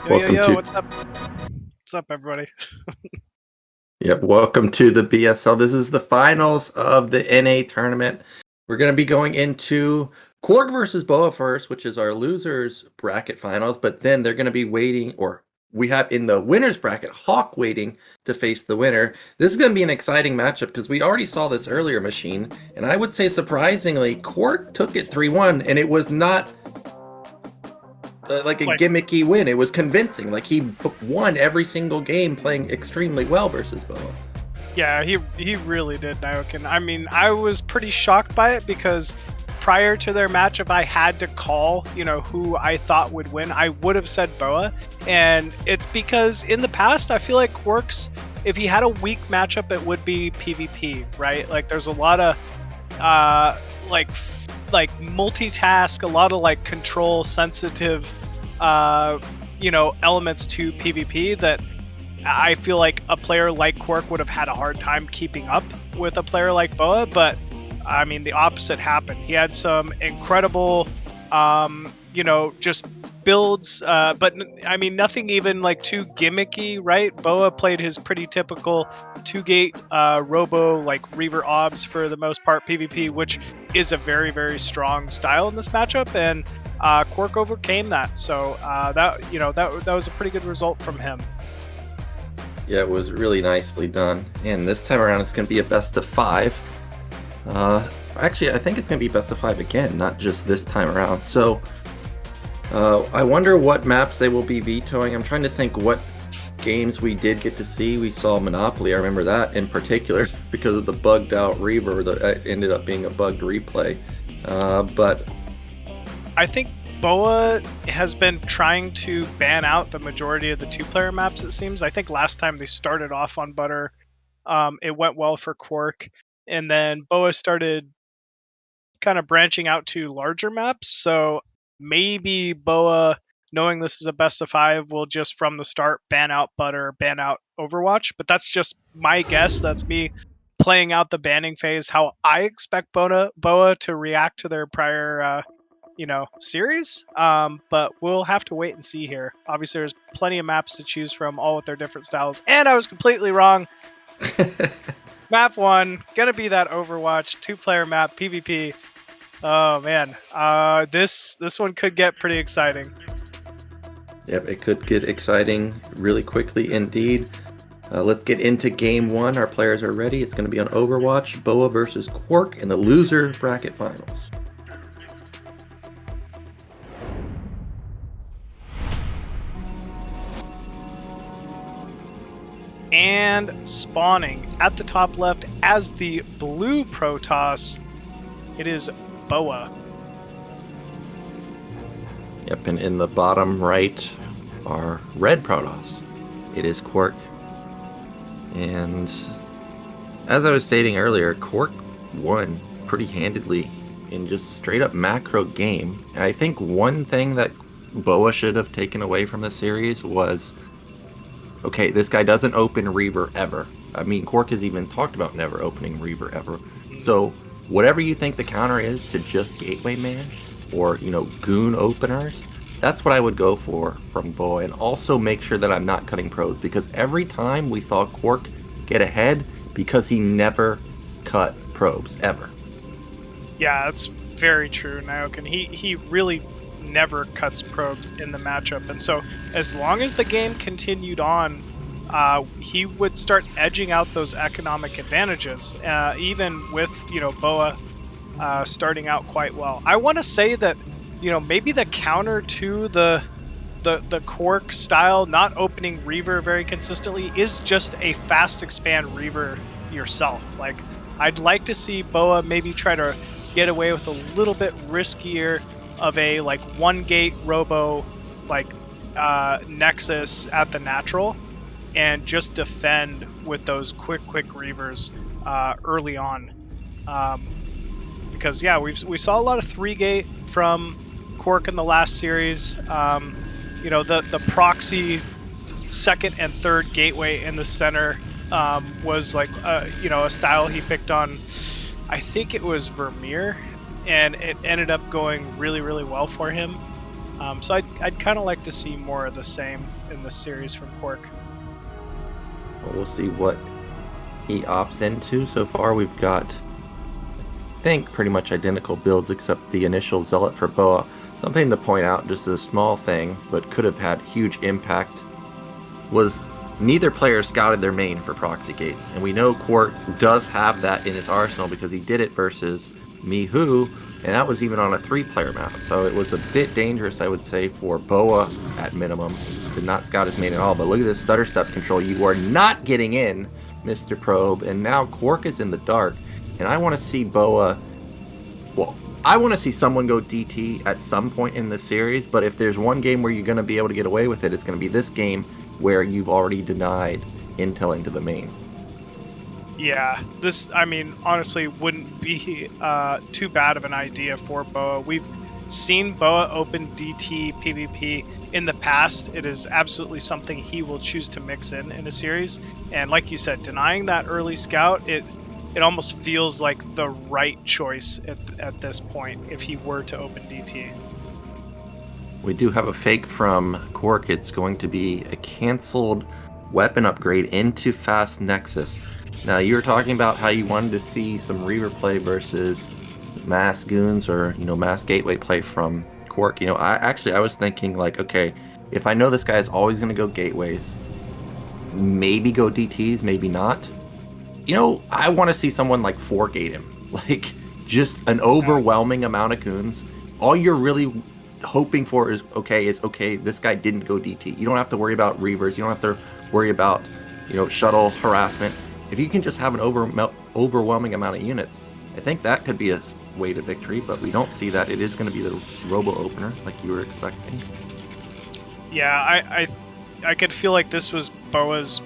Welcome What's up? What's up, everybody? welcome to the BSL. This is the finals of the NA tournament. We're going to be going into KwarK versus BoA first, which is our losers bracket finals, but then they're going to be waiting, or we have in the winners bracket, Hawk waiting to face the winner. This is going to be an exciting matchup because we already saw this earlier, Machine, and I would say surprisingly, KwarK took it 3-1, and it was not like a gimmicky win. It was convincing. Like he won every single game playing extremely well versus BoA. Yeah, he really did, Naokin. I mean, I was pretty shocked by it because prior to their matchup, I had to call, who I thought would win. I would have said BoA, and it's because in the past, I feel like KwarK's, if he had a weak matchup, it would be PvP, right? Like there's a lot of like multitask, a lot of like control sensitive elements to PvP that I feel like a player like KwarK would have had a hard time keeping up with a player like BoA, but I mean the opposite happened. He had some incredible just builds, but I mean nothing even like too gimmicky, right? BoA played his pretty typical 2-gate robo like Reaver obs for the most part PvP, which is a very, very strong style in this matchup, and KwarK overcame that. So that was a pretty good result from him. Yeah, it was really nicely done. And this time around, it's going to be a best of 5. Actually, I think it's going to be best of 5 again, not just this time around. So I wonder what maps they will be vetoing. I'm trying to think what games we did get to see. We saw Monopoly. I remember that in particular because of the bugged out Reaver that ended up being a bugged replay. But I think BoA has been trying to ban out the majority of the 2-player maps, it seems. I think last time they started off on Butter, it went well for KwarK, and then BoA started kind of branching out to larger maps, so maybe BoA, knowing this is a best of 5, will just from the start ban out Butter, ban out Overwatch, but that's just my guess. That's me playing out the banning phase, how I expect BoA to react to their prior series, but we'll have to wait and see here. Obviously there's plenty of maps to choose from, all with their different styles, and I was completely wrong. Map 1 gonna be that Overwatch 2-player map PvP. Oh man, this one could get pretty exciting. Yep, it could get exciting really quickly indeed. Let's get into game 1. Our players are ready. It's going to be on Overwatch, BoA versus KwarK in the loser bracket finals. And spawning at the top left as the blue Protoss, it is BoA. Yep, and in the bottom right are red Protoss. It is KwarK. And as I was stating earlier, KwarK won pretty handedly in just straight up macro game. And I think one thing that BoA should have taken away from the series was, okay, this guy doesn't open Reaver ever. I mean, KwarK has even talked about never opening Reaver ever. So whatever you think the counter is to just Gateway Man or, Goon openers, that's what I would go for from BoA. And also make sure that I'm not cutting probes, because every time we saw KwarK get ahead, because he never cut probes, ever. Yeah, that's very true, Naokin. He really never cuts probes in the matchup, and so as long as the game continued on, he would start edging out those economic advantages, even with BoA starting out quite well. I want to say that maybe the counter to the KwarK style not opening Reaver very consistently is just a fast expand Reaver yourself. Like, I'd like to see BoA maybe try to get away with a little bit riskier of a like 1-gate robo like Nexus at the natural, and just defend with those quick Reavers early on, because yeah, we saw a lot of 3-gate from KwarK in the last series. The proxy 2nd and 3rd gateway in the center was like a style he picked on, I think it was Vermeer, and it ended up going really, really well for him. So I'd kind of like to see more of the same in this series from KwarK. Well, we'll see what he opts into. So far, we've got, I think, pretty much identical builds except the initial Zealot for BoA. Something to point out, just a small thing, but could have had huge impact, was neither player scouted their main for proxy gates. And we know KwarK does have that in his arsenal because he did it versus Mihu, and that was even on a 3-player map. So it was a bit dangerous, I would say, for BoA at minimum. Did not scout his main at all. But look at this stutter step control. You are not getting in, Mr. Probe. And now KwarK is in the dark. And I want to see BoA... Well, I want to see someone go DT at some point in the series. But if there's one game where you're going to be able to get away with it, it's going to be this game where you've already denied intel into the main. Yeah, this, I mean, honestly, wouldn't be too bad of an idea for BoA. We've seen BoA open DT PvP in the past. It is absolutely something he will choose to mix in a series. And like you said, denying that early scout, it almost feels like the right choice at this point if he were to open DT. We do have a fake from KwarK. It's going to be a canceled weapon upgrade into Fast Nexus. Now, you were talking about how you wanted to see some Reaver play versus mass goons or, mass gateway play from KwarK. I was thinking, like, okay, if I know this guy is always going to go gateways, maybe go DTs, maybe not. I want to see someone, like, 4-gate him. Like, just an overwhelming amount of goons. All you're really hoping for is, okay, this guy didn't go DT. You don't have to worry about Reavers. You don't have to worry about, shuttle harassment. If you can just have an overwhelming amount of units, I think that could be a way to victory, but we don't see that. It is going to be the robo opener like you were expecting. Yeah, I could feel like this was BoA's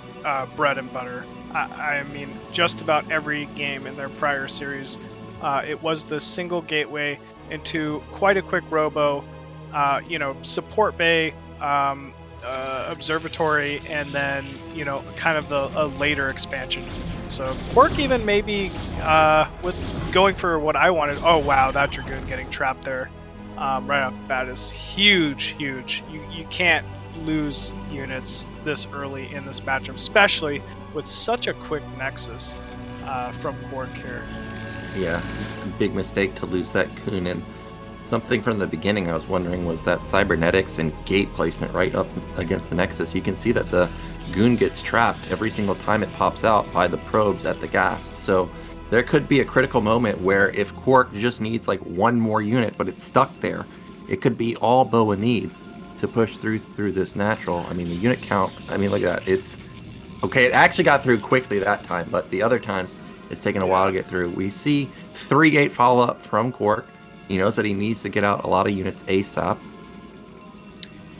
bread and butter. I mean, just about every game in their prior series, it was the single gateway into quite a quick robo, support bay, observatory, and then kind of a later expansion. So KwarK even maybe with going for what I wanted. Oh wow, that Dragoon getting trapped there right off the bat is huge. You can't lose units this early in this matchup, especially with such a quick Nexus from KwarK here. Yeah, big mistake to lose that Goon. And something from the beginning I was wondering was that cybernetics and gate placement right up against the Nexus. You can see that the Goon gets trapped every single time it pops out by the probes at the gas. So there could be a critical moment where if KwarK just needs like one more unit, but it's stuck there, it could be all BoA needs to push through this natural. I mean, the unit count, look at that. It's okay, it actually got through quickly that time, but the other times it's taken a while to get through. We see 3-gate follow-up from KwarK. He knows that he needs to get out a lot of units ASAP.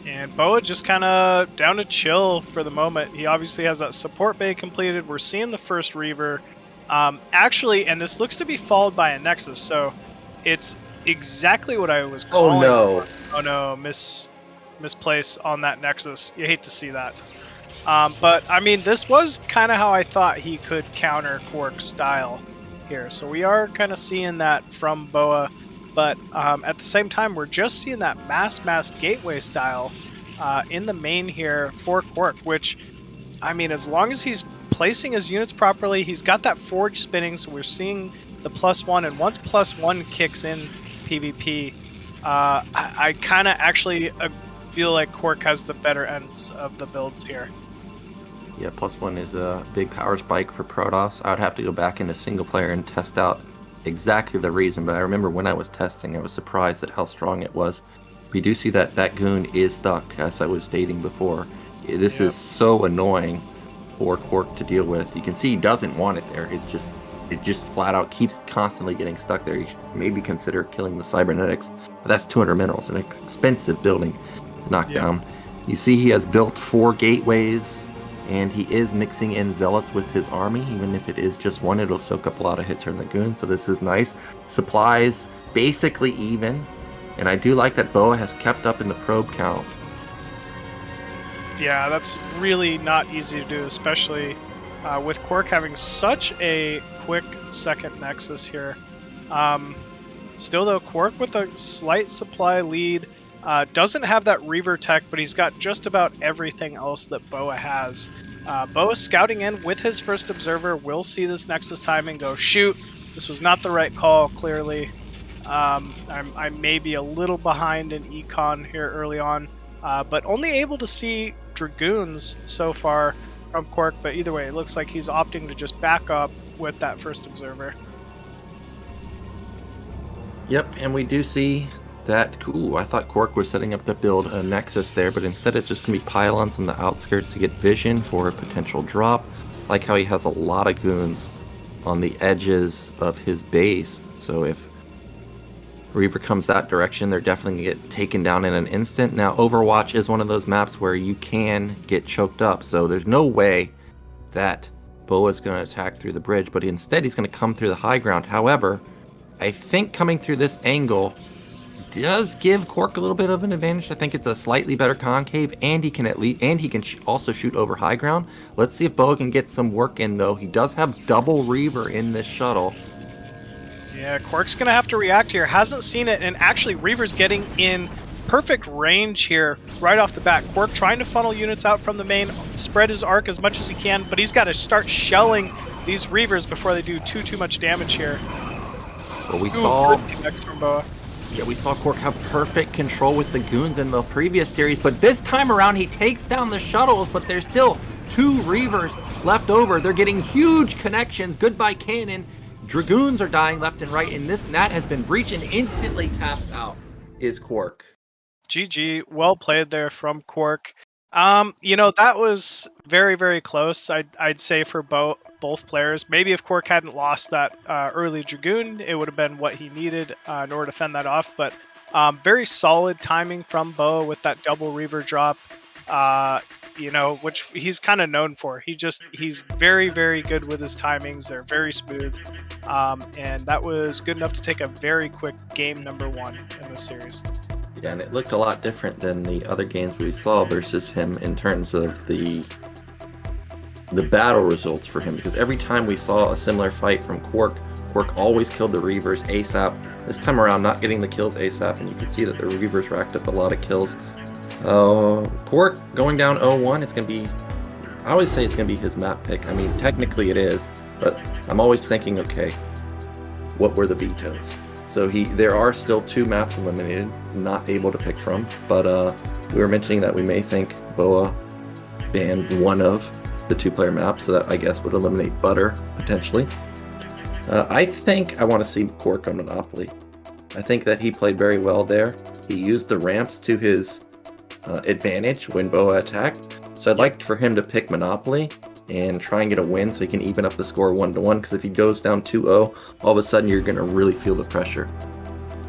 And BoA just kind of down to chill for the moment. He obviously has that support bay completed. We're seeing the first Reaver. Actually, and this looks to be followed by a Nexus, so it's exactly what I was calling. Oh no. For. Oh no, misplace on that Nexus. You hate to see that. But, I mean, this was kind of how I thought he could counter KwarK's style here. So we are kind of seeing that from BoA. But at the same time, we're just seeing that mass gateway style in the main here for KwarK, which, I mean, as long as he's placing his units properly, he's got that forge spinning, so we're seeing the +1. And once +1 kicks in PvP, I kind of actually feel like KwarK has the better ends of the builds here. Yeah, +1 is a big power spike for Protoss. I would have to go back into single player and test out exactly the reason, but I remember when I was testing, I was surprised at how strong it was. We do see that Goon is stuck, as I was stating before. This is so annoying for KwarK to deal with. You can see he doesn't want it there. It just flat out keeps constantly getting stuck there. You should maybe consider killing the cybernetics, but that's 200 minerals, an expensive building to knock down. You see he has built 4 gateways, and he is mixing in zealots with his army. Even if it is just one, it'll soak up a lot of hits from the goon, so this is nice. Supplies basically even, and I do like that BoA has kept up in the probe count. Yeah, that's really not easy to do, especially with KwarK having such a quick second Nexus here. Still though, KwarK with a slight supply lead. Doesn't have that Reaver tech, but he's got just about everything else that BoA has. BoA scouting in with his first observer. Will see this Nexus time and go, shoot, this was not the right call, clearly. I may be a little behind in econ here early on, but only able to see Dragoons so far from KwarK, but either way, it looks like he's opting to just back up with that first observer. Yep, and we do see that. Ooh, I thought KwarK was setting up to build a Nexus there, but instead it's just going to be pylons on the outskirts to get vision for a potential drop. Like how he has a lot of goons on the edges of his base, so if Reaver comes that direction, they're definitely going to get taken down in an instant. Now, Overwatch is one of those maps where you can get choked up, so there's no way that BoA is going to attack through the bridge, but instead he's going to come through the high ground. However, I think coming through this angle does give KwarK a little bit of an advantage. I think it's a slightly better concave, and he can also shoot over high ground. Let's see if BoA can get some work in, though. He does have double Reaver in this shuttle. Yeah, KwarK's gonna have to react here. Hasn't seen it, and actually Reaver's getting in perfect range here right off the bat. KwarK trying to funnel units out from the main, spread his arc as much as he can, but he's got to start shelling these Reavers before they do too much damage here. But we saw next from BoA. Yeah, we saw KwarK have perfect control with the goons in the previous series, but this time around he takes down the shuttles, but there's still 2 Reavers left over. They're getting huge connections. Goodbye cannon. Dragoons are dying left and right, and this Nat has been breached and instantly taps out is KwarK. GG, well played there from KwarK. You know, that was very, very close, I'd say, for both players. Maybe if KwarK hadn't lost that early Dragoon, it would have been what he needed in order to fend that off. But very solid timing from BoA with that double Reaver drop, you know, which he's kind of known for. He's very, very good with his timings. They're very smooth. And that was good enough to take a very quick game number 1 in this series. Yeah, and it looked a lot different than the other games we saw versus him in terms of the battle results for him, because every time we saw a similar fight from KwarK always killed the Reavers ASAP. This time around, not getting the kills ASAP, and you can see that the Reavers racked up a lot of kills. KwarK going down 0-1, it's going to be, I always say it's going to be his map pick. I mean, technically it is, but I'm always thinking, okay, what were the vetoes? So there are still 2 maps eliminated, not able to pick from, but we were mentioning that we may think BoA banned one of the 2-player maps, so that I guess would eliminate Butter, potentially. I think I want to see KwarK on Monopoly. I think that he played very well there. He used the ramps to his advantage when BoA attacked, so I'd like for him to pick Monopoly and try and get a win so he can even up the score 1-1, because if he goes down 2-0, all of a sudden you're going to really feel the pressure.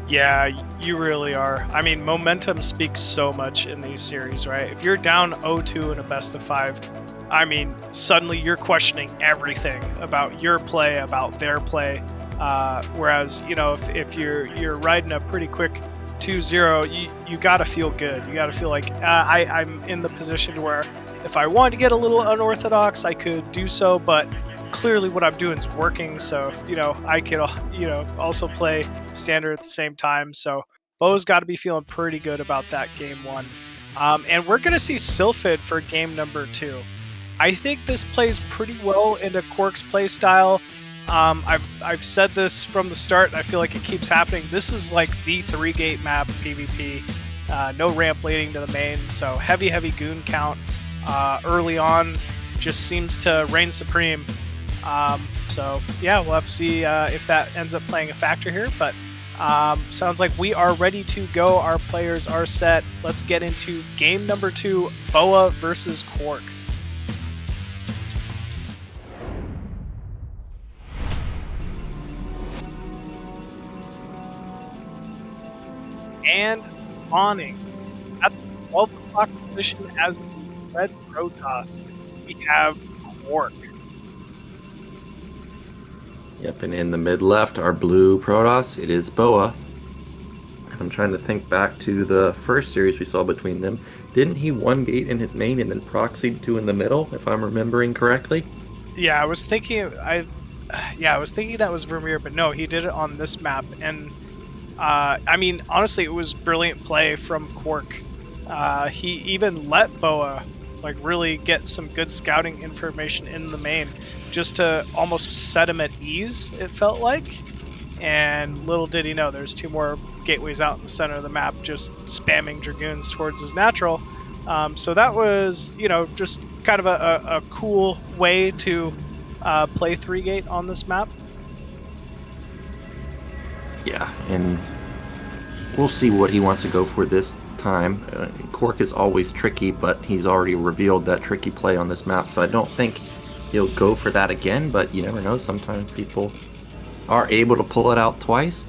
Yeah, you really are. I mean, momentum speaks so much in these series, right? If you're down 0-2 in a best of 5, I mean, suddenly you're questioning everything about your play, about their play. Whereas, you know, if you're riding a pretty quick 2-0, you got to feel good. You got to feel like I'm in the position where if I wanted to get a little unorthodox, I could do so, but clearly what I'm doing is working. So, you know, I could, you know, also play standard at the same time. So BoA's got to be feeling pretty good about that game 1. And we're going to see Sylphid for game number 2. I think this plays pretty well into KwarK's play style. I've said this from the start, and I feel like it keeps happening. This is like the 3-gate map PvP. No ramp leading to the main, so heavy goon count early on just seems to reign supreme. So yeah, we'll have to see if that ends up playing a factor here, but sounds like we are ready to go. Our players are set. Let's get into game number 2, BoA versus KwarK. And awning at the 12 o'clock position as the red Protoss, we have KwarK. Yep, and in the mid left, our blue Protoss, it is BoA. And I'm trying to think back to the first series we saw between them. Didn't he 1-gate in his main and then proxied 2 in the middle, if I'm remembering correctly? Yeah, I was thinking that was Vermeer, but no, he did it on this map. And I mean, honestly, it was brilliant play from KwarK. He even let BoA like really get some good scouting information in the main, just to almost set him at ease. It felt like, and little did he know, there's 2 more gateways out in the center of the map, just spamming dragoons towards his natural. So that was, you know, just kind of a cool way to play 3-gate on this map. Yeah, and we'll see what he wants to go for this time. KwarK is always tricky, but he's already revealed that tricky play on this map, so I don't think he'll go for that again, but you never know. Sometimes people are able to pull it out twice.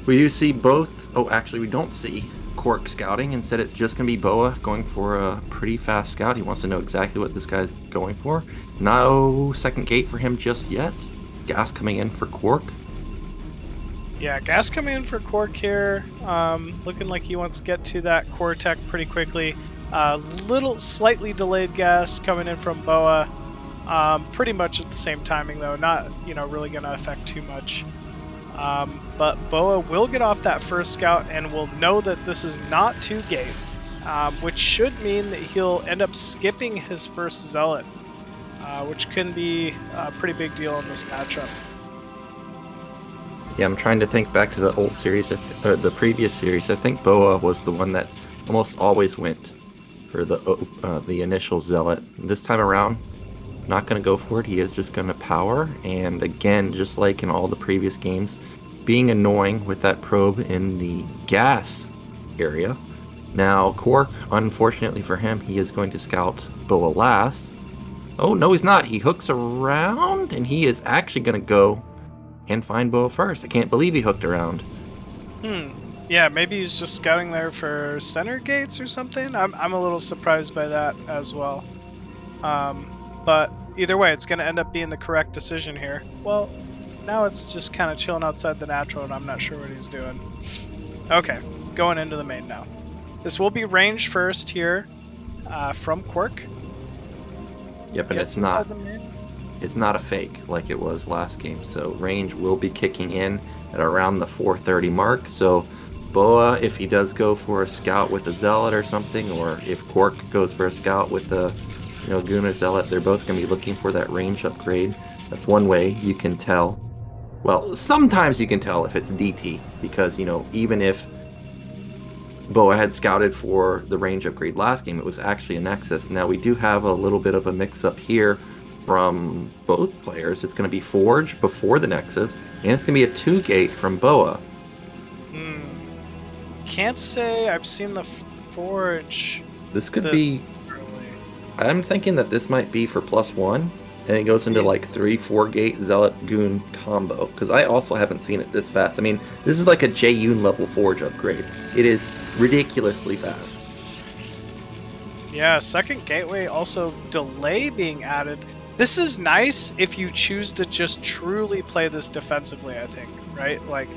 We do see both. Oh, actually, we don't see KwarK scouting. Instead, it's just going to be BoA going for a pretty fast scout. He wants to know exactly what this guy's going for. No second gate for him just yet. Gas coming in for KwarK. Yeah, gas coming in for KwarK here. Looking like he wants to get to that core tech pretty quickly. Little slightly delayed gas coming in from BoA. Pretty much at the same timing though, not, you know, really going to affect too much. But BoA will get off that first scout and will know that this is not 2-gate, which should mean that he'll end up skipping his first zealot, which can be a pretty big deal in this matchup. Yeah, I'm trying to think back to the old series, or the previous series. I think BoA was the one that almost always went for the initial zealot. This time around, not going to go for it. He is just going to power, and again, just like in all the previous games, being annoying with that probe in the gas area. Now, KwarK, unfortunately for him, he is going to scout BoA last. Oh, no, he's not. He hooks around, and he is actually going to go and find BoA first. I can't believe he hooked around. Yeah, maybe he's just scouting there for center gates or something. I'm a little surprised by that as well. But either way, it's going to end up being the correct decision here. Well, now it's just kind of chilling outside the natural, and I'm not sure what he's doing. Okay, going into the main now. This will be ranged first here from KwarK. Yep, and it's not a fake like it was last game. So range will be kicking in at around the 430 mark. So BoA, if he does go for a scout with a zealot or something, or if KwarK goes for a scout with a Guna zealot, they're both going to be looking for that range upgrade. That's one way you can tell. Well, sometimes you can tell if it's DT, because even if BoA had scouted for the range upgrade last game, it was actually a Nexus. Now we do have a little bit of a mix-up here from both players. It's going to be Forge before the Nexus, and it's going to be a 2-gate from BoA. Can't say I've seen the Forge. This could be... I'm thinking that this might be for +1, and it goes into like 3-4-gate Zealot Goon combo, because I also haven't seen it this fast. I mean, this is like a Jayun level Forge upgrade. It is ridiculously fast. Yeah, second gateway also delay being added. This is nice if you choose to just truly play this defensively, I think, right? Like,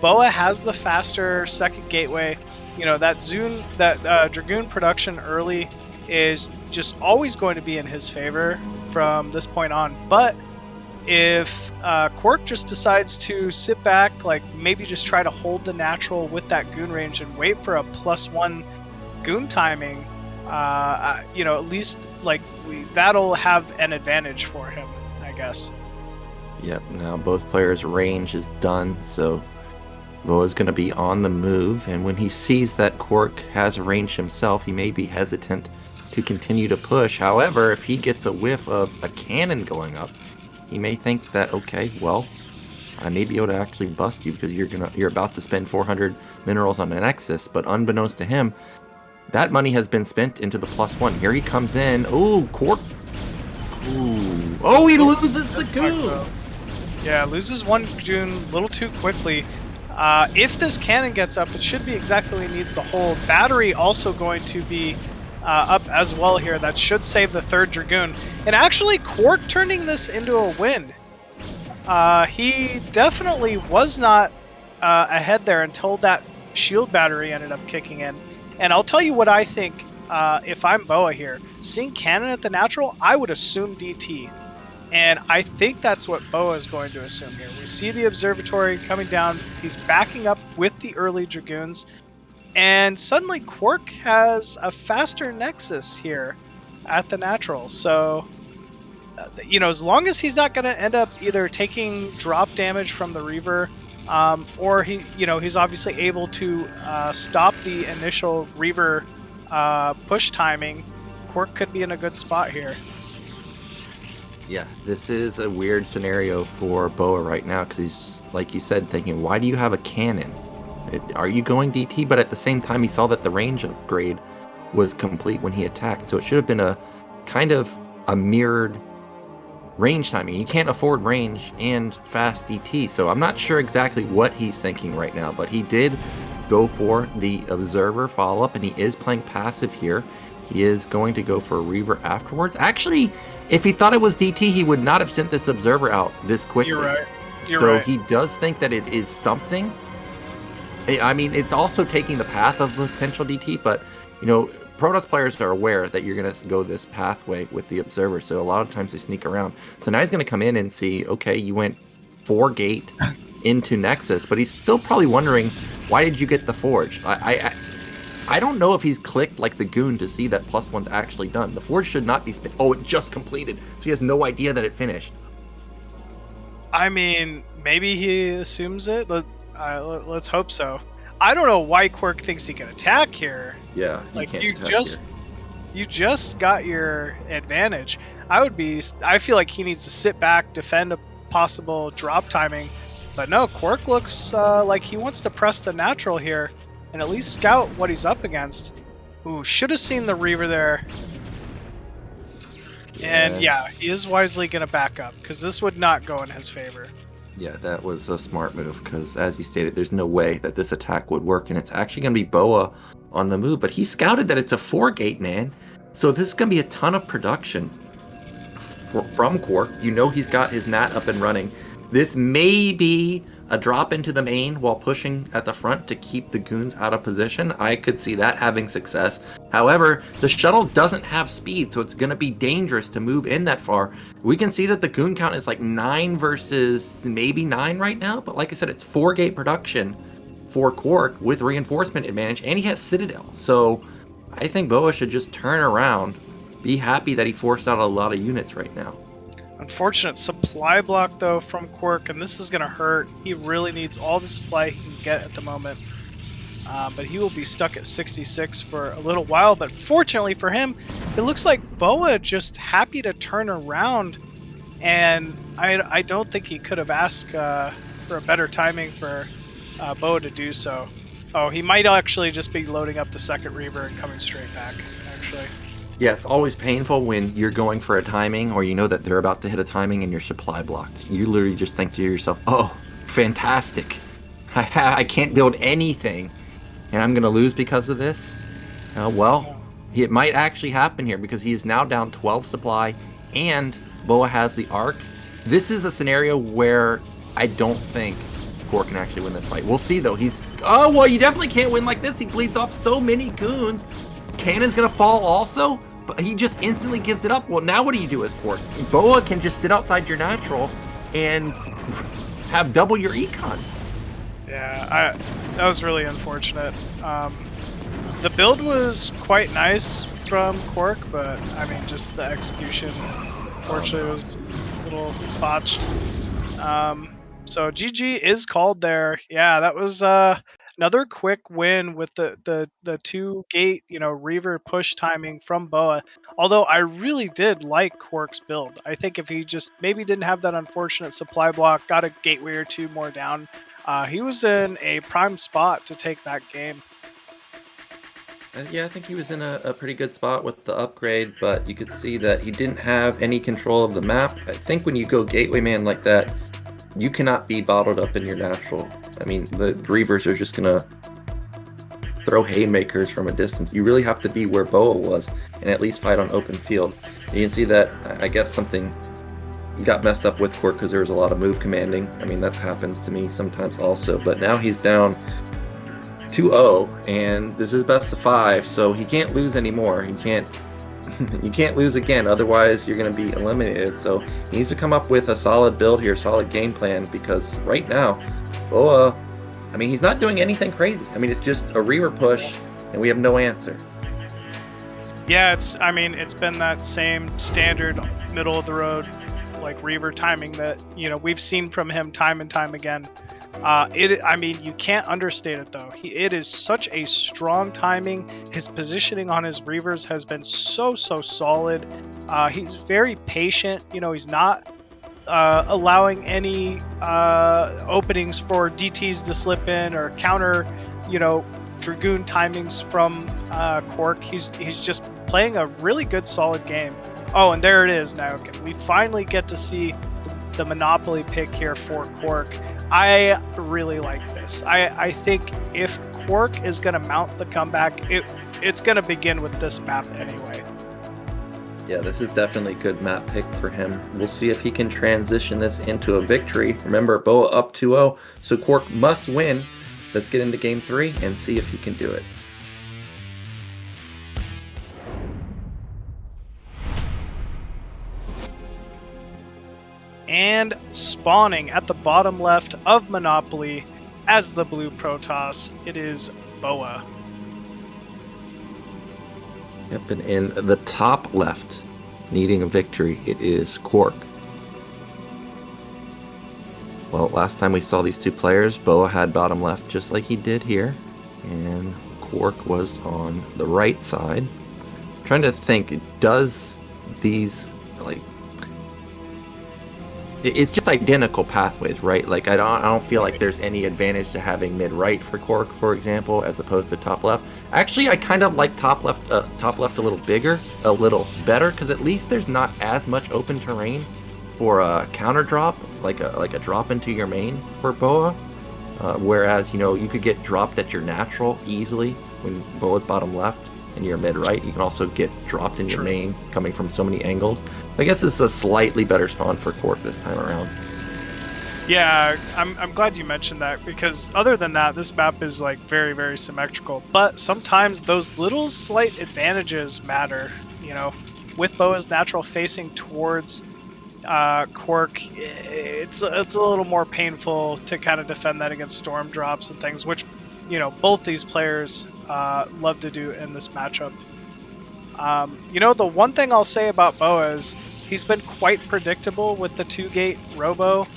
BoA has the faster second gateway. That Dragoon production early is just always going to be in his favor from this point on. But if KwarK just decides to sit back, like maybe just try to hold the natural with that goon range and wait for a +1 goon timing, at least that'll have an advantage for him, I guess. Yep, now both players' range is done, so BoA's going to be on the move, and when he sees that KwarK has a range himself, he may be hesitant to continue to push. However, if he gets a whiff of a cannon going up, he may think that, okay, well, I may be able to actually bust you because you're about to spend 400 minerals on an Nexus, but unbeknownst to him, that money has been spent into the +1. Here he comes in. Ooh, KwarK. Ooh. Oh, he loses the goon. Yeah, loses one goon a little too quickly. If this cannon gets up, it should be exactly what he needs to hold. Battery also going to be up as well here. That should save the third Dragoon. And actually, KwarK turning this into a win. He definitely was not ahead there until that shield battery ended up kicking in. And I'll tell you what I think if I'm BoA here. Seeing cannon at the natural, I would assume DT. And I think that's what BoA is going to assume here. We see the observatory coming down. He's backing up with the early Dragoons. And suddenly KwarK has a faster Nexus here at the natural. So, as long as he's not going to end up either taking drop damage from the Reaver, or he's obviously able to stop the initial Reaver push timing, KwarK could be in a good spot here. Yeah, this is a weird scenario for BoA right now because he's, like you said, thinking, why do you have a cannon? Are you going DT? But at the same time, he saw that the range upgrade was complete when he attacked, so it should have been a kind of a mirrored range timing. You can't afford range and fast DT, so I'm not sure exactly what he's thinking right now, but he did go for the Observer follow-up, and he is playing passive here. He is going to go for a Reaver afterwards. Actually, if he thought it was DT, he would not have sent this Observer out this quickly. You're right. So he does think that it is something. I mean, it's also taking the path of potential DT, but, Protoss players are aware that you're going to go this pathway with the Observer, so a lot of times they sneak around. So now he's going to come in and see, okay, you went 4 gate into Nexus, but he's still probably wondering, why did you get the Forge? I don't know if he's clicked like the Goon to see that +1's actually done. The Forge should not be oh, it just completed, so he has no idea that it finished. I mean, maybe he assumes it. Let's hope so. I don't know why KwarK thinks he can attack here. Yeah, like you just got your advantage. I feel like he needs to sit back, defend a possible drop timing. But no, KwarK looks like he wants to press the natural here and at least scout what he's up against. Ooh, should have seen the Reaver there. Yeah. And yeah, he is wisely going to back up because this would not go in his favor. Yeah, that was a smart move because, as you stated, there's no way that this attack would work, and it's actually going to be BoA on the move. But he scouted that it's a 4-gate, man. So this is going to be a ton of production from KwarK. He's got his Nat up and running. This may be a drop into the main while pushing at the front to keep the Goons out of position. I could see that having success. However, the shuttle doesn't have speed, so it's going to be dangerous to move in that far. We can see that the Goon count is like 9 versus maybe 9 right now, but like I said, it's 4-gate production for KwarK with reinforcement advantage, and he has Citadel. So I think BoA should just turn around, be happy that he forced out a lot of units right now. Unfortunate supply block, though, from KwarK, and this is going to hurt. He really needs all the supply he can get at the moment. But he will be stuck at 66 for a little while. But fortunately for him, it looks like BoA just happy to turn around. And I don't think he could have asked for a better timing for BoA to do so. Oh, he might actually just be loading up the second Reaver and coming straight back, actually. Yeah, it's always painful when you're going for a timing or you know that they're about to hit a timing and your supply blocked. You literally just think to yourself, oh, fantastic. I can't build anything and I'm going to lose because of this. Well, it might actually happen here because he is now down 12 supply and BoA has the Arc. This is a scenario where I don't think KwarK can actually win this fight. We'll see though. Oh, well, you definitely can't win like this. He bleeds off so many Goons. Cannon's going to fall also, but he just instantly gives it up. Well, now what do you do as KwarK? BoA can just sit outside your natural and have double your econ. Yeah, that was really unfortunate. The build was quite nice from KwarK, but I mean, just the execution, unfortunately, was a little botched. So GG is called there. Yeah, that was another quick win with the 2-gate, Reaver push timing from BoA. Although I really did like KwarK's build. I think if he just maybe didn't have that unfortunate supply block, got a gateway or two more down, he was in a prime spot to take that game. Yeah, I think he was in a pretty good spot with the upgrade, but you could see that he didn't have any control of the map. I think when you go gateway man like that, you cannot be bottled up in your natural. I mean, the Reavers are just going to throw haymakers from a distance. You really have to be where BoA was and at least fight on open field. You can see that, I guess, something got messed up with KwarK because there was a lot of move commanding. I mean, that happens to me sometimes also. But now he's down 2-0, and this is best of 5, so he can't lose anymore. He can't You can't lose again, otherwise you're going to be eliminated. So he needs to come up with a solid build here, solid game plan, because right now, BoA, I mean, he's not doing anything crazy. I mean, it's just a Reaver push, and we have no answer. Yeah, it's been that same standard middle of the road, like Reaver timing that, we've seen from him time and time again. You can't understate it though. It is such a strong timing. His positioning on his Reavers has been so solid. He's very patient. He's not allowing any openings for DTs to slip in or counter, Dragoon timings from KwarK. He's just playing a really good, solid game. Oh, and there it is now. We finally get to see the Monopoly pick here for KwarK. I really like this. I think if KwarK is going to mount the comeback, it's going to begin with this map anyway. Yeah, this is definitely a good map pick for him. We'll see if he can transition this into a victory. Remember, BoA up 2-0, so KwarK must win. Let's get into Game 3 and see if he can do it. And spawning at the bottom left of Monopoly as the blue Protoss, it is BoA. Yep, and in the top left, needing a victory, it is KwarK. Well, last time we saw these two players, BoA had bottom left just like he did here, and KwarK was on the right side. I'm trying to think, does these, like, it's just identical pathways, right? Like, I don't feel like there's any advantage to having mid-right for KwarK, for example, as opposed to top left. Actually, I kind of like top left a little bigger, a little better, because at least there's not as much open terrain for a counter drop, like a drop into your main for BoA. Whereas, you could get dropped at your natural easily when BoA's bottom left and you're mid-right. You can also get dropped in your main coming from so many angles. I guess it's a slightly better spawn for KwarK this time around. Yeah, I'm glad you mentioned that, because other than that, this map is like very, very symmetrical. But sometimes those little slight advantages matter. With BoA's natural facing towards KwarK, it's a little more painful to kind of defend that against storm drops and things, which both these players love to do in this matchup. The one thing I'll say about BoA is he's been quite predictable with the 2-gate robo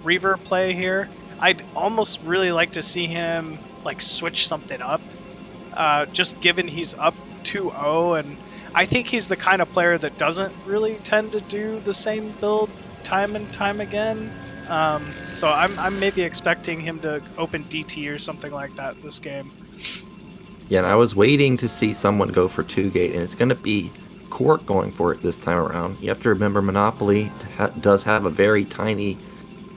Reaver play here. I'd almost really like to see him like switch something up, just given he's up 2-0, and I think he's the kind of player that doesn't really tend to do the same build time and time again. So I'm maybe expecting him to open DT or something like that this game. Yeah, and I was waiting to see someone go for 2-gate, and it's going to be KwarK going for it this time around. You have to remember Monopoly does have a very tiny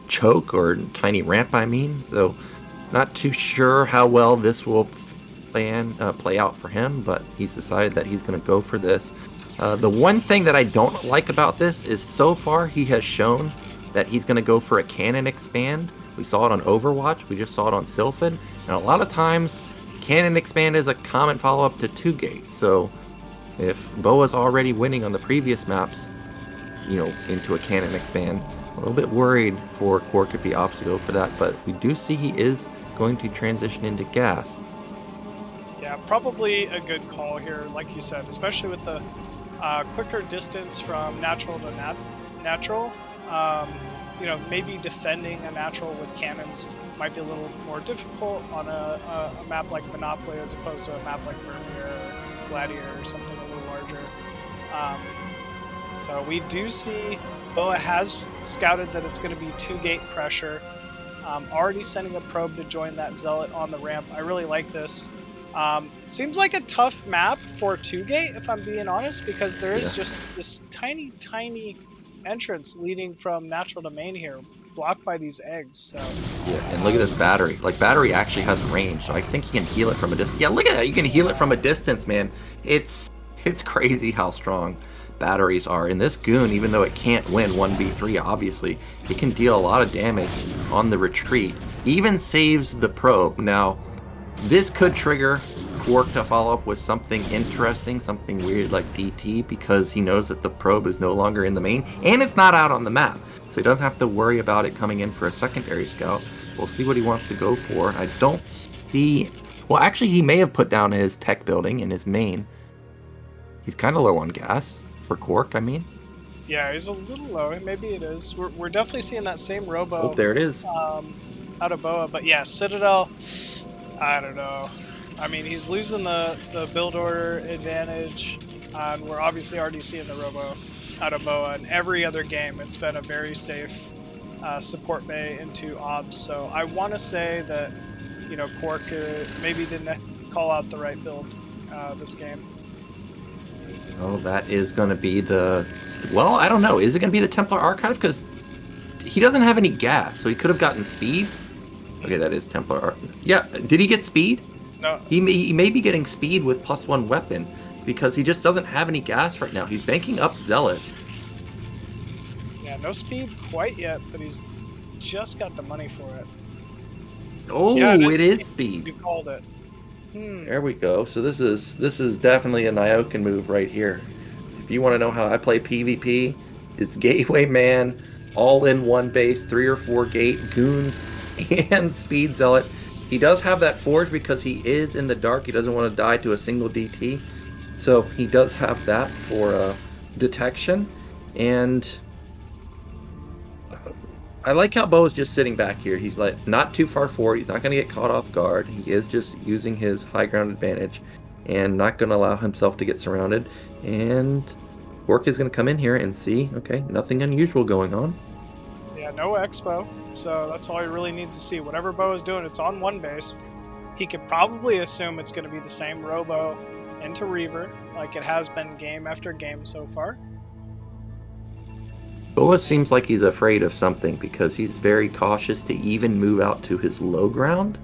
choke, or tiny ramp, so not too sure how well this will play out for him, but he's decided that he's going to go for this. The one thing that I don't like about this is so far he has shown that he's going to go for a cannon expand. We saw it on Overwatch, we just saw it on Sylphin, and a lot of times cannon expand is a common follow-up to 2-gate. So if BoA's already winning on the previous maps, into a cannon expand, a little bit worried for KwarK if he opts to go for that, but we do see he is going to transition into gas. Yeah, probably a good call here, like you said, especially with the quicker distance from natural to natural. Maybe defending a natural with cannons might be a little more difficult on a map like Monopoly as opposed to a map like Vermeer or Gladiator or something a little larger. So we do see BoA has scouted that it's going to be 2-gate pressure. Already sending a probe to join that Zealot on the ramp. I really like this. Seems like a tough map for 2-gate, if I'm being honest, because there is just this tiny entrance leading from natural to main here, blocked by these eggs. So yeah, and look at this battery. Like, battery actually has range, so I think he can heal it from a distance. Yeah, look at that. You can heal it from a distance, man. It's crazy how strong batteries are. And this goon, even though it can't win 1v3, obviously, it can deal a lot of damage on the retreat. Even saves the probe. Now, this could trigger KwarK to follow up with something interesting, something weird like DT, because he knows that the probe is no longer in the main, and it's not out on the map. So he doesn't have to worry about it coming in for a secondary scout. We'll see what he wants to go for. I don't see... Well, actually, he may have put down his tech building in his main. He's kind of low on gas, for KwarK, I mean. Yeah, he's a little low. Maybe it is. We're definitely seeing that same Robo. Oh, there it is. Out of BoA. But yeah, Citadel, I don't know. I mean, he's losing the build order advantage, and we're obviously already seeing the Robo out of BoA. In every other game, it's been a very safe support bay into obs. So I want to say that, you know, KwarK maybe didn't call out the right build this game. Oh, that is going to be the... Well, I don't know. Is it going to be the Templar Archive? Because he doesn't have any gas, so he could have gotten speed. Okay, that is Templar Archive. Yeah, did he get speed? No. He may be getting speed with +1 weapon, because he just doesn't have any gas right now. He's banking up Zealots. Yeah, no speed quite yet, but he's just got the money for it. Oh, yeah, it is speed. You called it. There we go. So this is definitely a Nyoken move right here. If you want to know how I play PvP, it's Gateway Man, all in one base, 3 or 4 gate, goons, and speed zealot. He does have that forge because he is in the dark. He doesn't want to die to a single DT. So he does have that for detection. And I like how Bo's just sitting back here. He's like not too far forward. He's not going to get caught off guard. He is just using his high ground advantage and not going to allow himself to get surrounded. And KwarK is going to come in here and see, okay, nothing unusual going on. Yeah, no expo. So that's all he really needs to see. Whatever Bo is doing, it's on one base. He could probably assume it's going to be the same Robo into Reaver, like it has been game after game so far. BoA seems like he's afraid of something because he's very cautious to even move out to his low ground.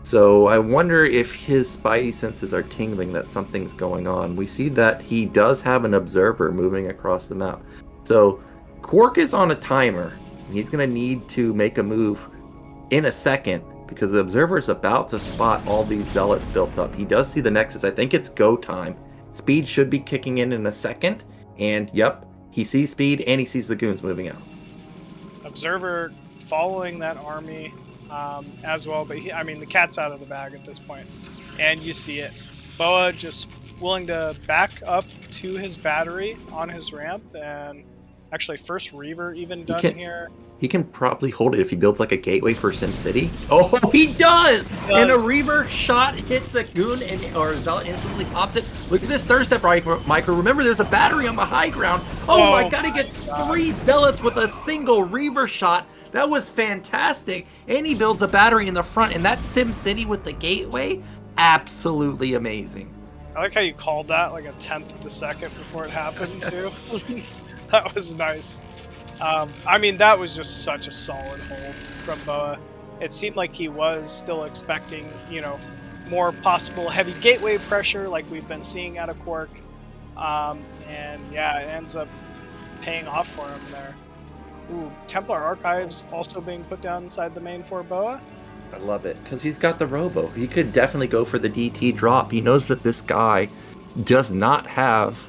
So I wonder if his spidey senses are tingling that something's going on. We see that he does have an observer moving across the map. So KwarK is on a timer. He's going to need to make a move in a second because the observer is about to spot all these zealots built up. He does see the Nexus. I think it's go time. Speed should be kicking in a second. And yep, he sees speed and he sees the goons moving out. Observer following that army as well, but I mean, the cat's out of the bag at this point. And you see it. BoA just willing to back up to his battery on his ramp, and actually first Reaver even done here. He can probably hold it if he builds like a gateway for SimCity. Oh, he does! And a Reaver shot hits a goon or Zealot instantly pops it. Look at this third step micro. Remember, there's a battery on the high ground. Oh my god, he gets 3 Zealots with a single Reaver shot. That was fantastic. And he builds a battery in the front, and that SimCity with the gateway, absolutely amazing. I like how you called that like a 10th of the second before it happened too. That was nice. I mean, that was just such a solid hold from BoA. It seemed like he was still expecting, you know, more possible heavy gateway pressure like we've been seeing out of KwarK. And yeah, it ends up paying off for him there. Ooh, Templar Archives also being put down inside the main for BoA. I love it, because he's got the Robo. He could definitely go for the DT drop. He knows that this guy does not have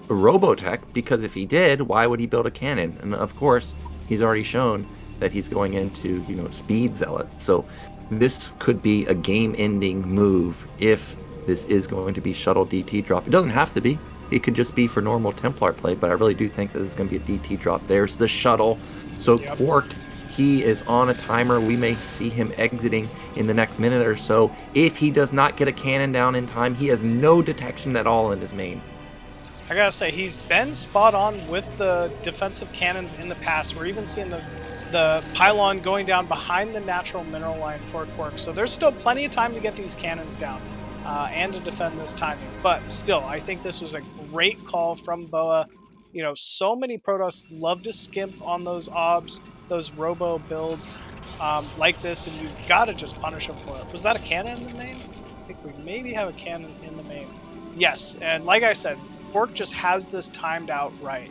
a Robotech, because if he did, why would he build a cannon? And of course, he's already shown that he's going into, you know, speed zealots. So this could be a game-ending move if this is going to be shuttle DT drop. It doesn't have to be. It could just be for normal Templar play, but I really do think that this is going to be a DT drop. There's the shuttle. So yep. KwarK, he is on a timer. We may see him exiting in the next minute or so. If he does not get a cannon down in time, he has no detection at all in his main. I gotta say, he's been spot on with the defensive cannons in the past. We're even seeing the pylon going down behind the natural mineral line for KwarK. So there's still plenty of time to get these cannons down and to defend this timing. But still, I think this was a great call from BoA. You know, so many Protoss love to skimp on those obs, those robo builds like this, and you've got to just punish them for it. Was that a cannon in the main? I think we maybe have a cannon in the main. Yes, and like I said, KwarK just has this timed out right.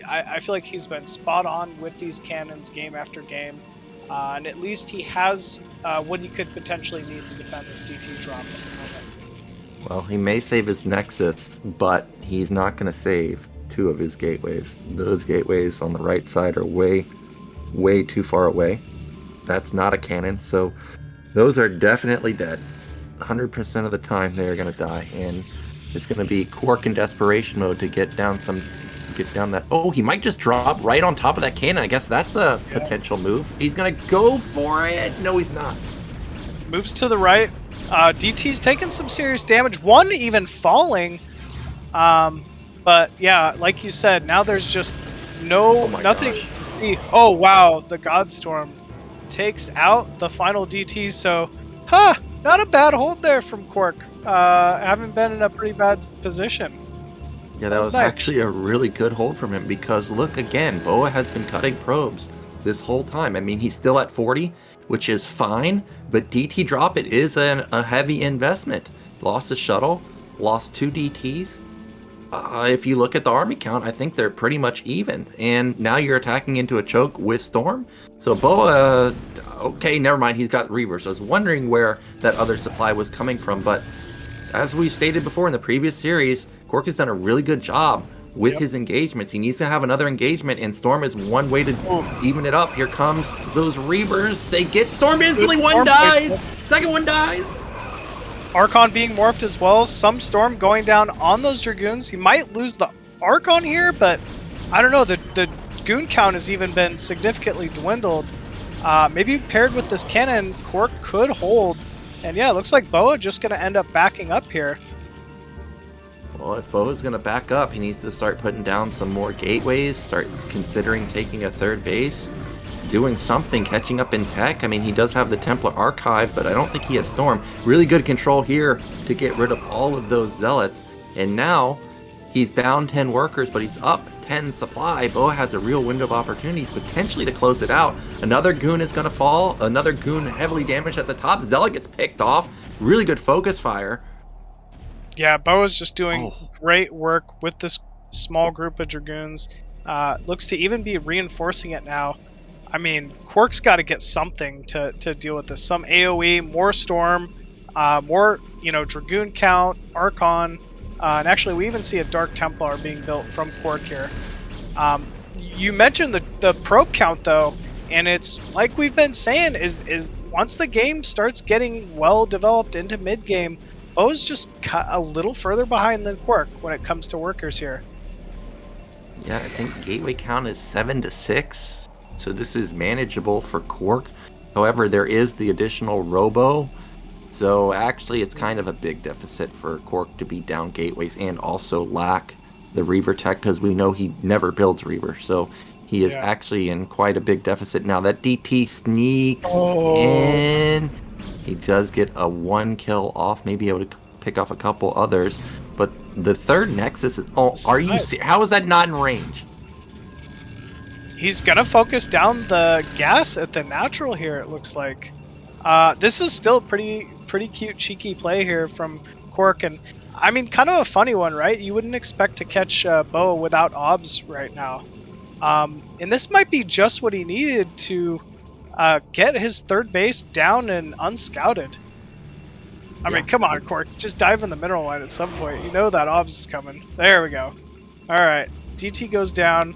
I feel like he's been spot on with these cannons game after game. and at least he has what he could potentially need to defend this DT drop at the moment. Well, he may save his Nexus, but he's not going to save 2 of his gateways. Those gateways on the right side are way too far away. That's not a cannon, so those are definitely dead. 100% of the time they're going to die, and it's going to be KwarK in desperation mode to get down that. Oh, he might just drop right on top of that cannon. I guess that's a potential move. He's going to go for it. No, he's not. Moves to the right. DT's taking some serious damage. One even falling. But yeah, like you said, now there's just nothing to see. Oh wow, the Godstorm takes out the final DT. So, not a bad hold there from KwarK. Haven't been in a pretty bad position. Yeah, that was nice. actually a really good hold from him because look again, BoA has been cutting probes this whole time. I mean, he's still at 40, which is fine, but DT drop it is a heavy investment. Lost a shuttle, lost 2 DTs. If you look at the army count, I think they're pretty much even. And now you're attacking into a choke with Storm. So BoA, okay, never mind, he's got Reavers. I was wondering where that other supply was coming from, but as we stated before in the previous series, KwarK has done a really good job with his engagements. He needs to have another engagement, and Storm is one way to even it up. Here comes those Reavers. They get Stormed instantly. One dies. Second one dies. Archon being morphed as well. Some Storm going down on those Dragoons. He might lose the Archon here, but I don't know. The Goon count has even been significantly dwindled. Maybe paired with this cannon, KwarK could hold. And yeah, it looks like BoA just going to end up backing up here. Well, if BoA's going to back up, he needs to start putting down some more gateways, start considering taking a third base, doing something, catching up in tech. I mean, he does have the Templar Archive, but I don't think he has Storm. Really good control here to get rid of all of those Zealots. And now he's down 10 workers, but he's up 10 supply. BoA has a real window of opportunity potentially to close it out. Another Goon is going to fall. Another Goon heavily damaged at the top. Zealot gets picked off. Really good focus fire. Yeah, BoA's just doing great work with this small group of Dragoons. Looks to even be reinforcing it now. I mean, KwarK's got to get something to deal with this. Some AoE, more Storm, more, Dragoon count, Archon. And actually, we even see a Dark Templar being built from KwarK here. You mentioned the probe count, though, and it's like we've been saying, is once the game starts getting well developed into mid-game, BoA's just a little further behind than KwarK when it comes to workers here. Yeah, I think gateway count is 7 to 6, so this is manageable for KwarK. However, there is the additional Robo. So actually, it's kind of a big deficit for KwarK to be down gateways and also lack the Reaver tech because we know he never builds Reaver. So he is actually in quite a big deficit. Now that DT sneaks in. He does get a 1 kill off, maybe able to pick off a couple others. But the third Nexus is... Oh, are you... How is that not in range? He's going to focus down the gas at the natural here, it looks like. This is still pretty cute, cheeky play here from KwarK, and I mean, kind of a funny one, right? You wouldn't expect to catch BoA without OBS right now, and this might be just what he needed to get his third base down and unscouted. I mean, come on, KwarK, just dive in the mineral line at some point. You know that OBS is coming. There we go. All right, DT goes down,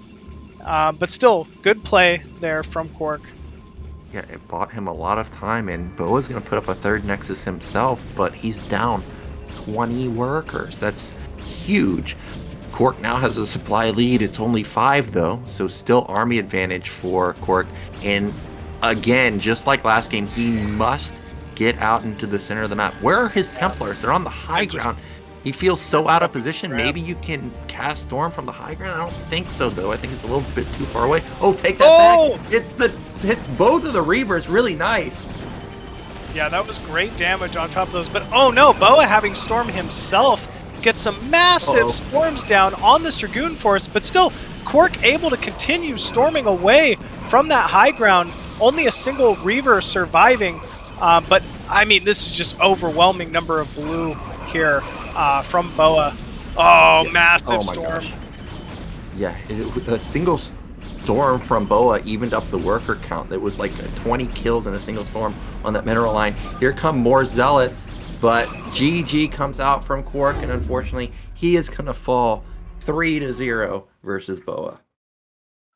but still good play there from KwarK. Yeah, it bought him a lot of time, and BoA's going to put up a third Nexus himself, but he's down 20 workers. That's huge. KwarK now has a supply lead. It's only 5, though, so still army advantage for KwarK. And again, just like last game, he must get out into the center of the map. Where are his Templars? They're on the high ground. He feels so out of position. Maybe you can cast Storm from the high ground. I don't think so, though. I think it's a little bit too far away. Oh, take that back. Hits both of the Reavers. Really nice. Yeah, that was great damage on top of those. But oh no, BoA having Storm himself gets some massive storms down on this Dragoon force. But still, KwarK able to continue storming away from that high ground. Only a single Reaver surviving. But I mean, this is just overwhelming number of blue here. From BoA. Oh, massive storm. Gosh. Yeah, a single storm from BoA evened up the worker count. There was like 20 kills in a single storm on that mineral line. Here come more zealots, but GG comes out from KwarK, and unfortunately, he is going to fall 3-0 versus BoA.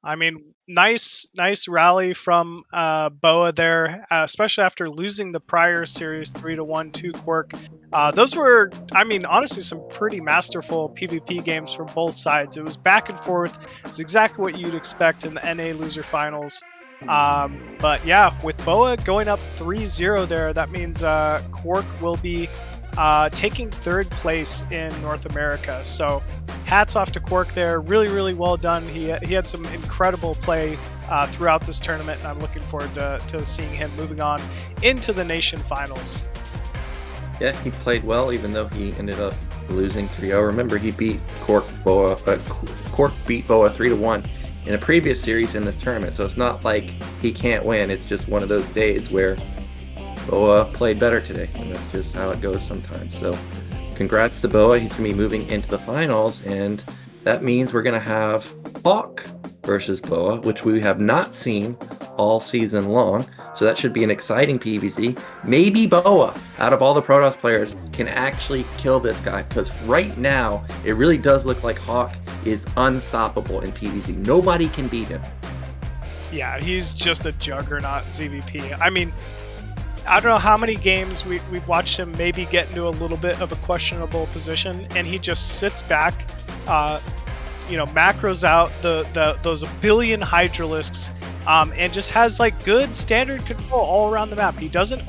I mean, nice rally from BoA there, especially after losing the prior series 3-1 to KwarK. Those were, I mean, honestly, some pretty masterful PvP games from both sides. It was back and forth. It's exactly what you'd expect in the NA loser finals. But yeah, with BoA going up 3-0 there, that means KwarK will be taking third place in North America. So hats off to KwarK there. Really well done. He had some incredible play throughout this tournament, and I'm looking forward to seeing him moving on into the nation finals. Yeah, he played well, even though he ended up losing 3-0. Remember, he beat KwarK beat BoA 3-1 in a previous series in this tournament, so it's not like he can't win. It's just one of those days where BoA played better today, and that's just how it goes sometimes. So congrats to BoA. He's going to be moving into the finals, and that means we're going to have KwarK versus BoA, which we have not seen all season long. So that should be an exciting PvZ. Maybe BoA, out of all the Protoss players, can actually kill this guy, because right now it really does look like Hawk is unstoppable in PvZ. Nobody can beat him. Yeah, he's just a juggernaut ZVP. I mean, I don't know how many games we've watched him maybe get into a little bit of a questionable position, and he just sits back, macros out those billion Hydralisks, and just has like good standard control all around the map. He doesn't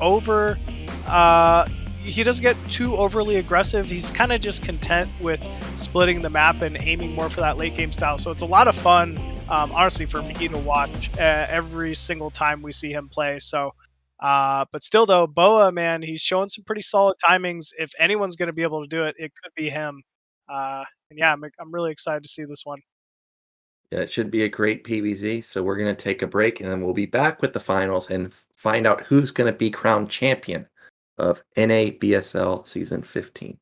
he doesn't get too overly aggressive. He's kind of just content with splitting the map and aiming more for that late game style. So it's a lot of fun, honestly, for me to watch every single time we see him play. So, but still though, BoA, man, he's showing some pretty solid timings. If anyone's going to be able to do it, it could be him. And yeah, I'm really excited to see this one. Yeah, it should be a great PvZ. So we're going to take a break, and then we'll be back with the finals and find out who's going to be crowned champion of NA BSL Season 15.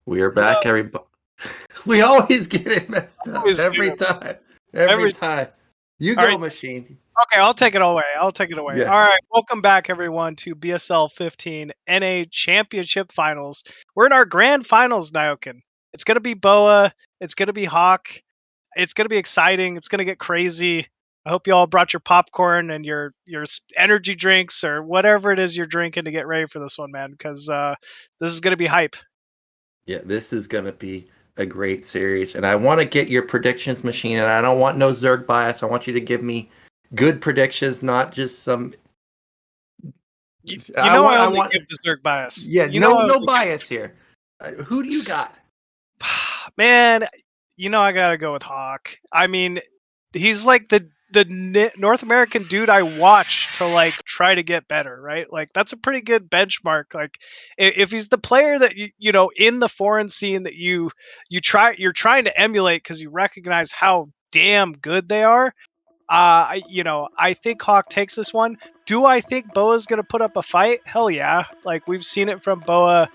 We are back, everybody. We always get it messed up every time. Every time. You go, right. machine. Okay, I'll take it away. Yeah. All right, welcome back, everyone, to BSL15 NA Championship Finals. We're in our grand finals, Nyokin. It's going to be BoA. It's going to be KwarK. It's going to be exciting. It's going to get crazy. I hope you all brought your popcorn and your energy drinks or whatever it is you're drinking to get ready for this one, man, because this is going to be hype. Yeah, this is going to be a great series. And I want to get your predictions, machine. And I don't want no Zerg bias. I want you to give me good predictions, not just some. I only give the Zerg bias. Yeah, no bias here. Who do you got? Man, I gotta go with KwarK. I mean, he's like the North American dude I watch to like try to get better, right? Like that's a pretty good benchmark. Like if he's the player that in the foreign scene that you're trying to emulate because you recognize how damn good they are. I think KwarK takes this one. Do I think BoA's going to put up a fight? Hell yeah. Like, we've seen it from BoA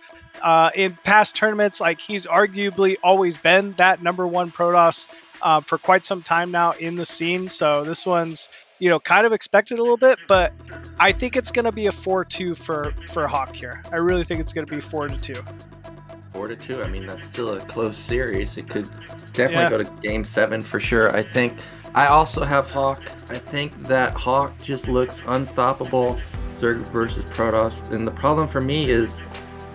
in past tournaments. Like, he's arguably always been that number one Protoss for quite some time now in the scene. So this one's, kind of expected a little bit, but I think it's going to be a 4-2 for KwarK here. I really think it's going to be 4-2. 4-2. I mean, that's still a close series. It could definitely go to Game 7 for sure. I also have KwarK. I think that KwarK just looks unstoppable, Zerg versus Protoss. And the problem for me is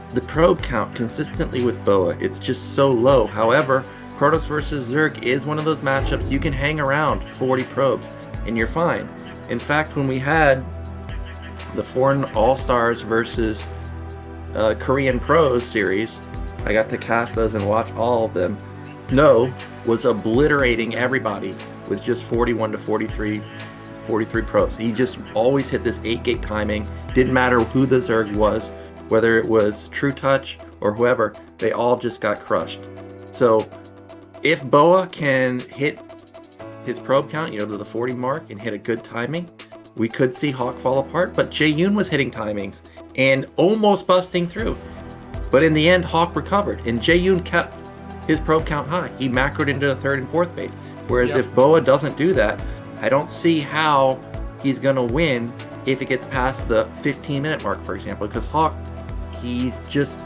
the probe count consistently with BoA. It's just so low. However, Protoss versus Zerg is one of those matchups you can hang around 40 probes and you're fine. In fact, when we had the foreign All-Stars versus Korean Pros series, I got to cast those and watch all of them. No was obliterating everybody with just 41 to 43 probes. He just always hit this 8-gate timing. Didn't matter who the Zerg was, whether it was True Touch or whoever, they all just got crushed. So if BoA can hit his probe count, to the 40 mark and hit a good timing, we could see KwarK fall apart. But Jaeyoon was hitting timings and almost busting through. But in the end, KwarK recovered, and Jaeyoon kept his probe count high. He macroed into the third and fourth base. Whereas if BoA doesn't do that, I don't see how he's going to win if it gets past the 15-minute mark, for example, because KwarK, he's just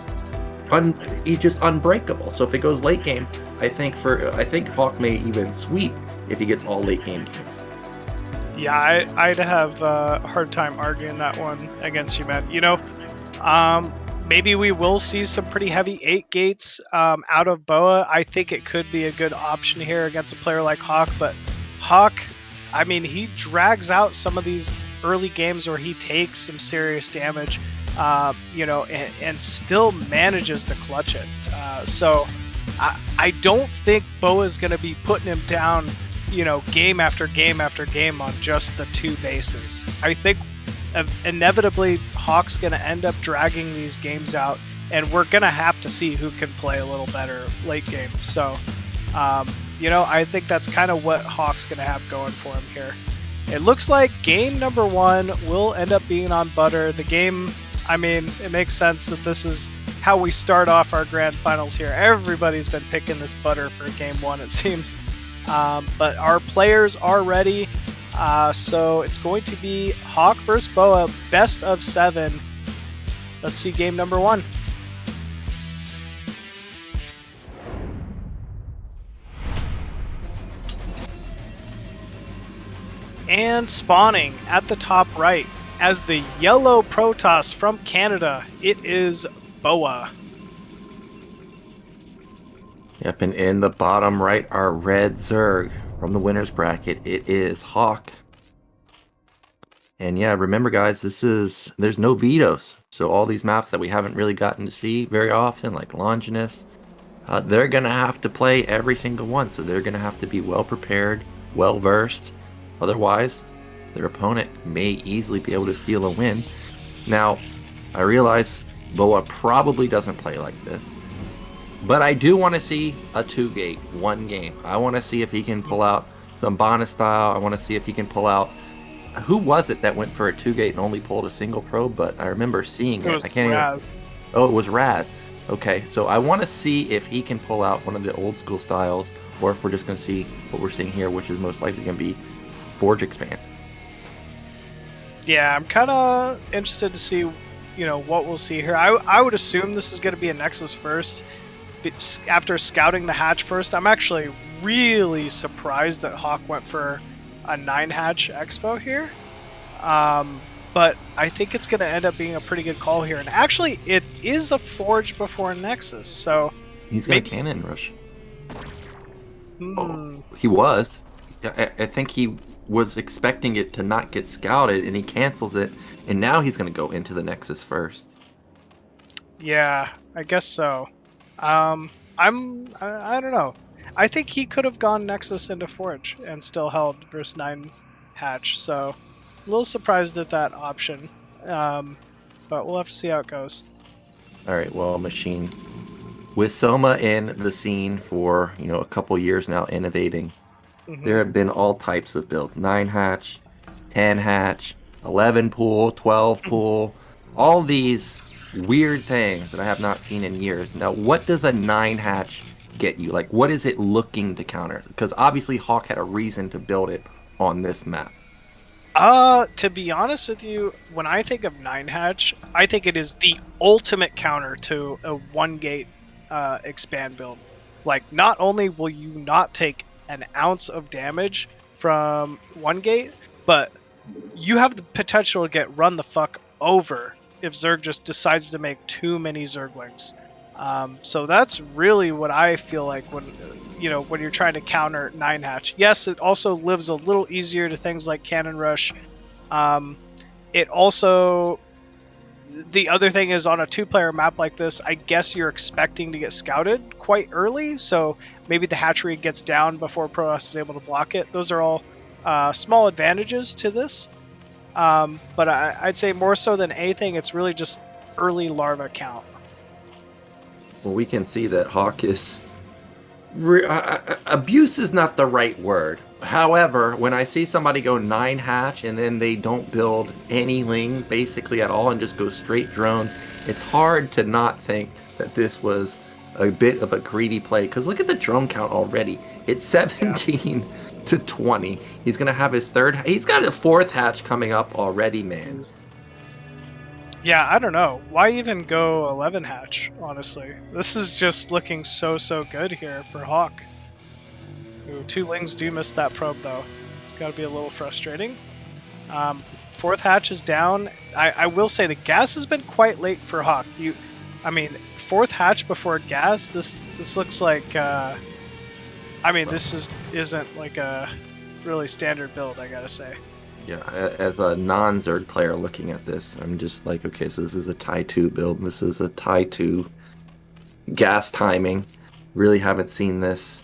unbreakable. So if it goes late game, I think KwarK may even sweep if he gets all late game games. Yeah, I'd have a hard time arguing that one against you, man. Maybe we will see some pretty heavy 8 gates out of BoA. I think it could be a good option here against a player like KwarK, but KwarK, I mean, he drags out some of these early games where he takes some serious damage, and still manages to clutch it. So I don't think BoA is going to be putting him down, game after game after game on just the 2 bases. I think inevitably KwarK's going to end up dragging these games out, and we're going to have to see who can play a little better late game. So, I think that's kind of what KwarK's going to have going for him here. It looks like game number 1 will end up being on Butter. The game, I mean, it makes sense that this is how we start off our grand finals here. Everybody's been picking this Butter for game 1, it seems. But our players are ready. So it's going to be KwarK versus BoA, best of 7. Let's see game number 1. And spawning at the top right as the yellow Protoss from Canada, it is BoA. Yep, and in the bottom right, our red Zerg from the winner's bracket, it is KwarK. And yeah, remember guys, there's no vetoes. So all these maps that we haven't really gotten to see very often, like Longinus, they're going to have to play every single one. So they're going to have to be well prepared, well versed. Otherwise, their opponent may easily be able to steal a win. Now, I realize BoA probably doesn't play like this. But I do want to see a 2-gate, 1 game. I want to see if he can pull out some bonus style. I want to see if he can pull out... Who was it that went for a 2-gate and only pulled a single probe? But I remember seeing it. I can't Raz. even... Oh, it was Raz. Okay, so I want to see if he can pull out one of the old school styles, or if we're just going to see what we're seeing here, which is most likely going to be Forge Expand. Yeah, I'm kind of interested to see, what we'll see here. I would assume this is going to be a Nexus first. After scouting the hatch first, I'm actually really surprised that Hawk went for a 9-hatch Expo here. But I think it's going to end up being a pretty good call here. And actually, it is a Forge before Nexus, so He's going maybe... to cannon rush. Hmm. He was. I think he was expecting it to not get scouted, and he cancels it, and now he's going to go into the Nexus first. Yeah, I guess so. I don't know. I think he could have gone Nexus into Forge and still held versus 9-hatch, so a little surprised at that option. But we'll have to see how it goes. All right, well, Machine. With Soma in the scene for, a couple years now, innovating, there have been all types of builds. 9-hatch, 10-hatch, 11 pool, 12 pool, all these weird things that I have not seen in years. Now, what does a 9-hatch get you? Like, what is it looking to counter? Because obviously Hawk had a reason to build it on this map. To be honest with you, when I think of 9-hatch, I think it is the ultimate counter to a 1-gate expand build. Like, not only will you not take an ounce of damage from 1-gate, but you have the potential to get run the fuck over if Zerg just decides to make too many Zerglings. So that's really what I feel like when you're trying to counter 9-hatch. Yes, it also lives a little easier to things like Cannon Rush. It also, the other thing is, on a 2-player map like this, I guess you're expecting to get scouted quite early, so maybe the hatchery gets down before Protoss is able to block it. Those are all small advantages to this. But I'd say more so than anything, it's really just early larva count. Well, we can see that Hawk is... abuse is not the right word. However, when I see somebody go 9-hatch and then they don't build any lings basically at all and just go straight drones, it's hard to not think that this was a bit of a greedy play. Because look at the drone count already. It's 17 to 20. He's going to have his third... He's got a 4th hatch coming up already, man. Yeah, I don't know. Why even go 11-hatch, honestly? This is just looking so good here for Hawk. Ooh, 2 lings do miss that probe, though. It's got to be a little frustrating. 4th hatch is down. I will say the gas has been quite late for Hawk. 4th hatch before gas, this looks like... this isn't like a really standard build, I gotta say. Yeah, as a non-Zerg player looking at this, I'm just like, okay, so this is a tie 2 build. This is a tie 2 gas timing. Really haven't seen this,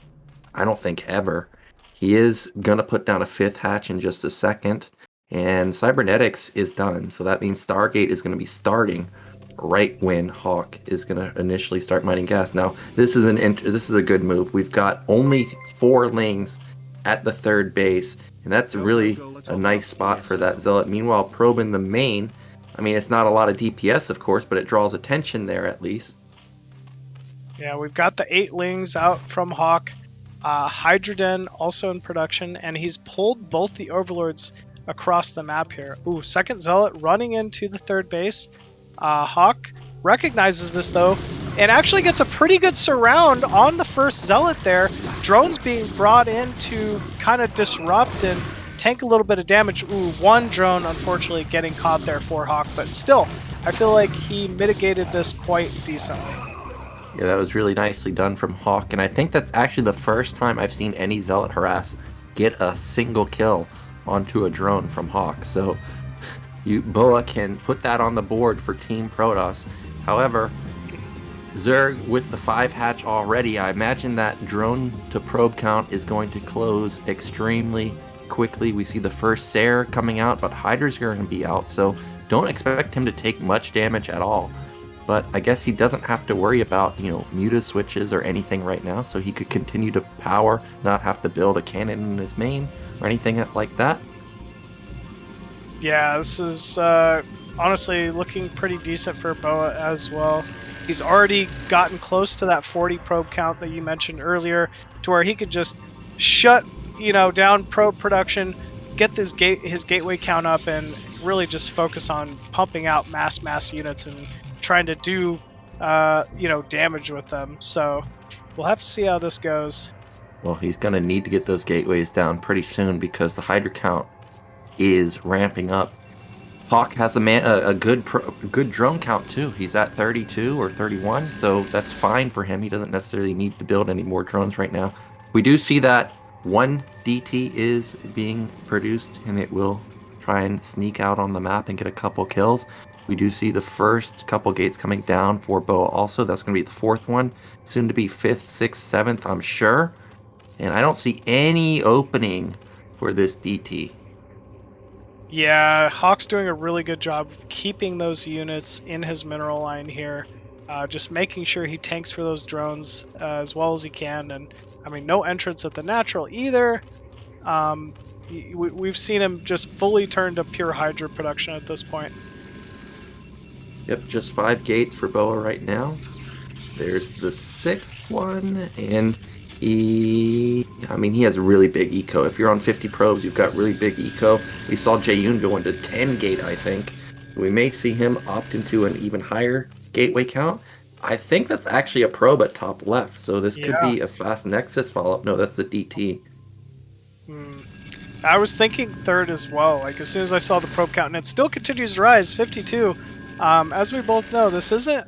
I don't think, ever. He is going to put down a 5th hatch in just a second, and Cybernetics is done. So that means Stargate is going to be starting right when Hawk is going to initially start mining gas. Now, this is a good move. We've got only 4 lings at the 3rd base, and that's really a nice spot for that Zealot. Meanwhile, Probe in the main, it's not a lot of DPS, of course, but it draws attention there at least. Yeah, we've got the 8 lings out from Hawk. Hydroden also in production, and he's pulled both the Overlords across the map here. Ooh, 2nd Zealot running into the 3rd base. Hawk recognizes this, though, and actually gets a pretty good surround on the 1st Zealot there. Drones being brought in to kind of disrupt and tank a little bit of damage. Ooh, 1 drone, unfortunately, getting caught there for Hawk, but still, I feel like he mitigated this quite decently. Yeah, that was really nicely done from Hawk, and I think that's actually the first time I've seen any Zealot harass get a single kill onto a drone from Hawk. So BoA can put that on the board for Team Protoss. However, Zerg with the 5 hatch already, I imagine that drone to probe count is going to close extremely quickly. We see the first Sair coming out, but Hydra's going to be out, so don't expect him to take much damage at all. But I guess he doesn't have to worry about, muta switches or anything right now, so he could continue to power, not have to build a cannon in his main or anything like that. Yeah, this is honestly looking pretty decent for BoA as well. He's already gotten close to that 40 probe count that you mentioned earlier, to where he could just shut, down probe production, get his gateway count up, and really just focus on pumping out mass units and trying to do, damage with them. So we'll have to see how this goes. Well, he's going to need to get those gateways down pretty soon because the Hydra count is ramping up. Hawk has a good drone count too. He's at 32 or 31, so that's fine for him. He doesn't necessarily need to build any more drones right now. We do see that one DT is being produced, and it will try and sneak out on the map and get a couple kills. We do see the first couple gates coming down for BoA also. That's going to be the fourth one, soon to be 5th, 6th, 7th, I'm sure. And I don't see any opening for this DT. Yeah, Hawk's doing a really good job of keeping those units in his mineral line here. Just making sure he tanks for those drones as well as he can. And, I mean, no entrance at the natural either. We've seen him just fully turn to pure Hydra production at this point. Yep, just 5 gates for BoA right now. There's the 6th one, and he has a really big eco. If you're on 50 probes, you've got really big eco. We saw Jaeyoon go into 10 gate, I think. We may see him opt into an even higher gateway count. I think that's actually a probe at top left, so this could be a fast Nexus follow-up. No, that's the DT. I was thinking 3rd as well. Like, as soon as I saw the probe count, and it still continues to rise, 52. As we both know, this isn't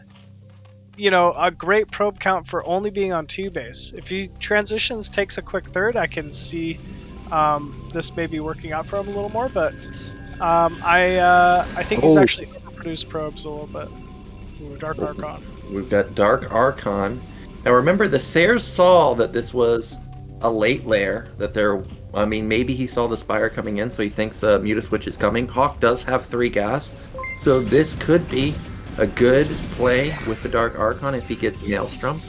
a great probe count for only being on 2 base. If he transitions, takes a quick 3rd, I can see this may be working out for him a little more, but I think he's actually overproduced probes a little bit. Ooh, Dark Archon. We've got Dark Archon. Now remember, the Sayers saw that this was a late lair, that maybe he saw the Spire coming in, so he thinks Mutaswitch is coming. Hawk does have 3 gas, so this could be a good play with the Dark Archon if he gets Maelstrom.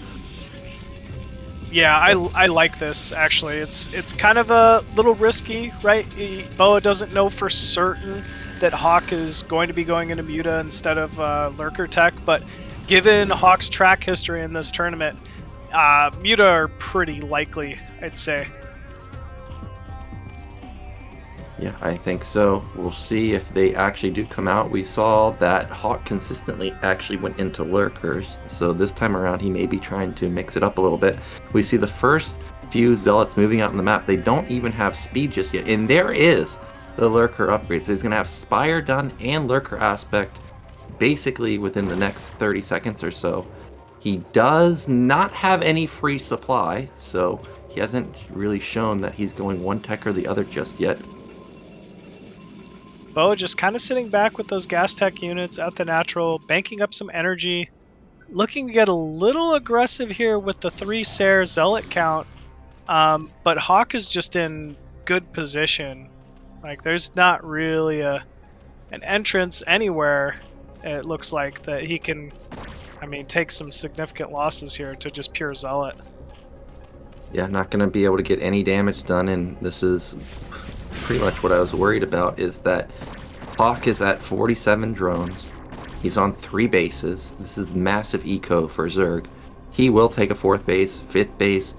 Yeah, I like this, actually. It's kind of a little risky, right? BoA doesn't know for certain that Hawk is going to be going into Muta instead of Lurker Tech, but given Hawk's track history in this tournament, Muta are pretty likely, I'd say. Yeah, I think so. We'll see if they actually do come out. We saw that Hawk consistently actually went into Lurkers, so this time around he may be trying to mix it up a little bit. We see the first few Zealots moving out on the map. They don't even have speed just yet, and there is the Lurker upgrade. So he's going to have Spire done and Lurker aspect basically within the next 30 seconds or so. He does not have any free supply, so he hasn't really shown that he's going one tech or the other just yet. BoA just kind of sitting back with those gas tech units at the natural, banking up some energy, looking to get a little aggressive here with the 3 Sayer Zealot count, but Hawk is just in good position. Like, there's not really an entrance anywhere, it looks like, that he can, take some significant losses here to just pure Zealot. Yeah, not going to be able to get any damage done, and this is pretty much what I was worried about, is that Hawk is at 47 drones. He's on 3 bases. This is massive eco for Zerg. He will take a 4th base, 5th base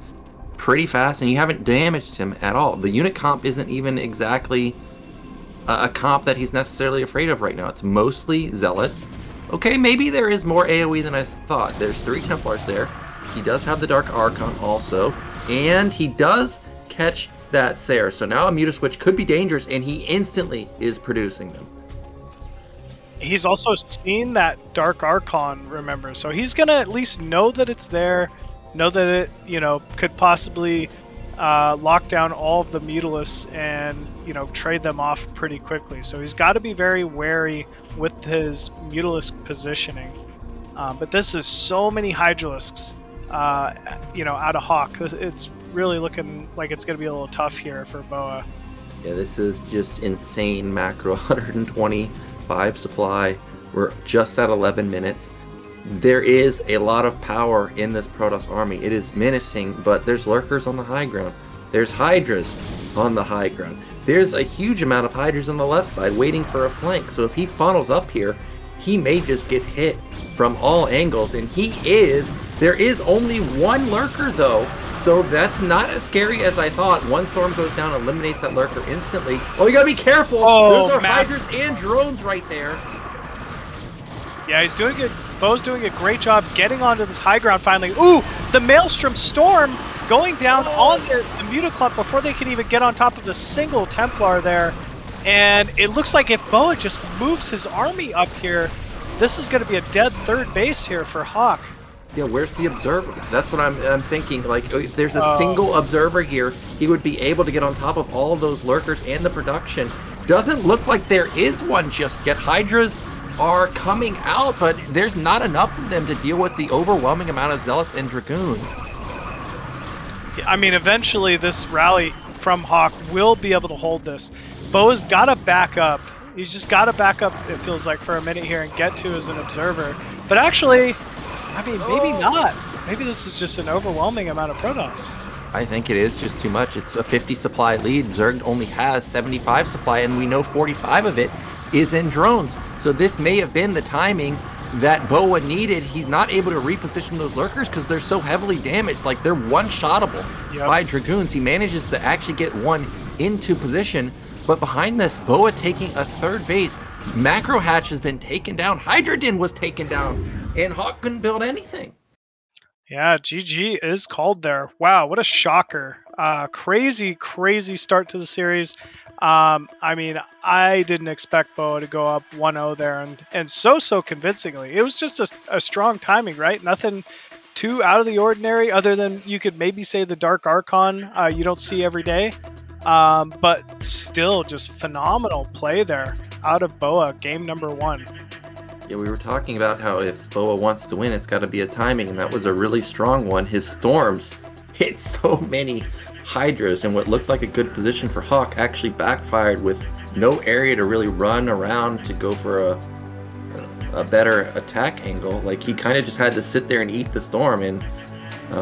pretty fast, and you haven't damaged him at all. The unit comp isn't even exactly a comp that he's necessarily afraid of right now. It's mostly Zealots. Okay, maybe there is more AoE than I thought. There's 3 Templars there. He does have the Dark Archon also, and he does catch that Sayer. So now a Mutaswitch could be dangerous, and he instantly is producing them. He's also seen that Dark Archon, remember, so he's gonna at least know that it's there, know that it, could possibly lock down all of the Mutalisks and, trade them off pretty quickly. So he's got to be very wary with his Mutalisk positioning. But this is so many Hydralisks, out of Hawk. It's really looking like it's going to be a little tough here for BoA. Yeah, this is just insane macro. 125 supply. We're just at 11 minutes. There is a lot of power in this Protoss army. It is menacing, but there's Lurkers on the high ground. There's Hydras on the high ground. There's a huge amount of Hydras on the left side waiting for a flank. So if he funnels up here, he may just get hit from all angles, and there is only one lurker though, so that's not as scary as I thought. One storm goes down, eliminates that lurker instantly. Oh, you gotta be careful! Oh, those are hydras and drones right there. Yeah, he's doing it. bo's doing a great job getting onto this high ground finally. Ooh, the Maelstrom Storm going down on the Mutaclub before they can even get on top of the single Templar there. And it looks like if BoA just moves his army up here, this is going to be a dead third base here for Hawk. Yeah, where's the observer? That's what I'm thinking. Like, if there's a single observer here, he would be able to get on top of all of those lurkers and the production. Doesn't look like there is one just yet. Hydras are coming out, but there's not enough of them to deal with the overwhelming amount of Zealots and Dragoons. I mean, eventually this rally from Hawk will be able to hold this. BoA's got to back up. He's just got to back up, it feels like, for a minute here and get to as an observer. But actually, I mean, maybe not. Maybe this is just an overwhelming amount of Protoss. I think it is just too much. It's a 50 supply lead. Zerg only has 75 supply, and we know 45 of it is in drones. So this may have been the timing that BoA needed. He's not able to reposition those lurkers because they're so heavily damaged. Like, they're one-shottable by Dragoons. He manages to actually get one into position. But behind this, BoA taking a third base. Macro Hatch has been taken down. Hydradin was taken down. And Hawk couldn't build anything. Yeah, GG is called there. Wow, what a shocker. Crazy, crazy start to the series. I mean, I didn't expect BoA to go up 1-0 there, and so convincingly. It was just a strong timing, right? Nothing too out of the ordinary, other than you could maybe say the Dark Archon you don't see every day. But still, just phenomenal play there out of BoA, game number 1. Yeah, we were talking about how if BoA wants to win, it's got to be a timing, and that was a really strong one. His storms hit so many Hydras, and what looked like a good position for Hawk actually backfired with no area to really run around to go for a better attack angle. Like, he kind of just had to sit there and eat the storm, and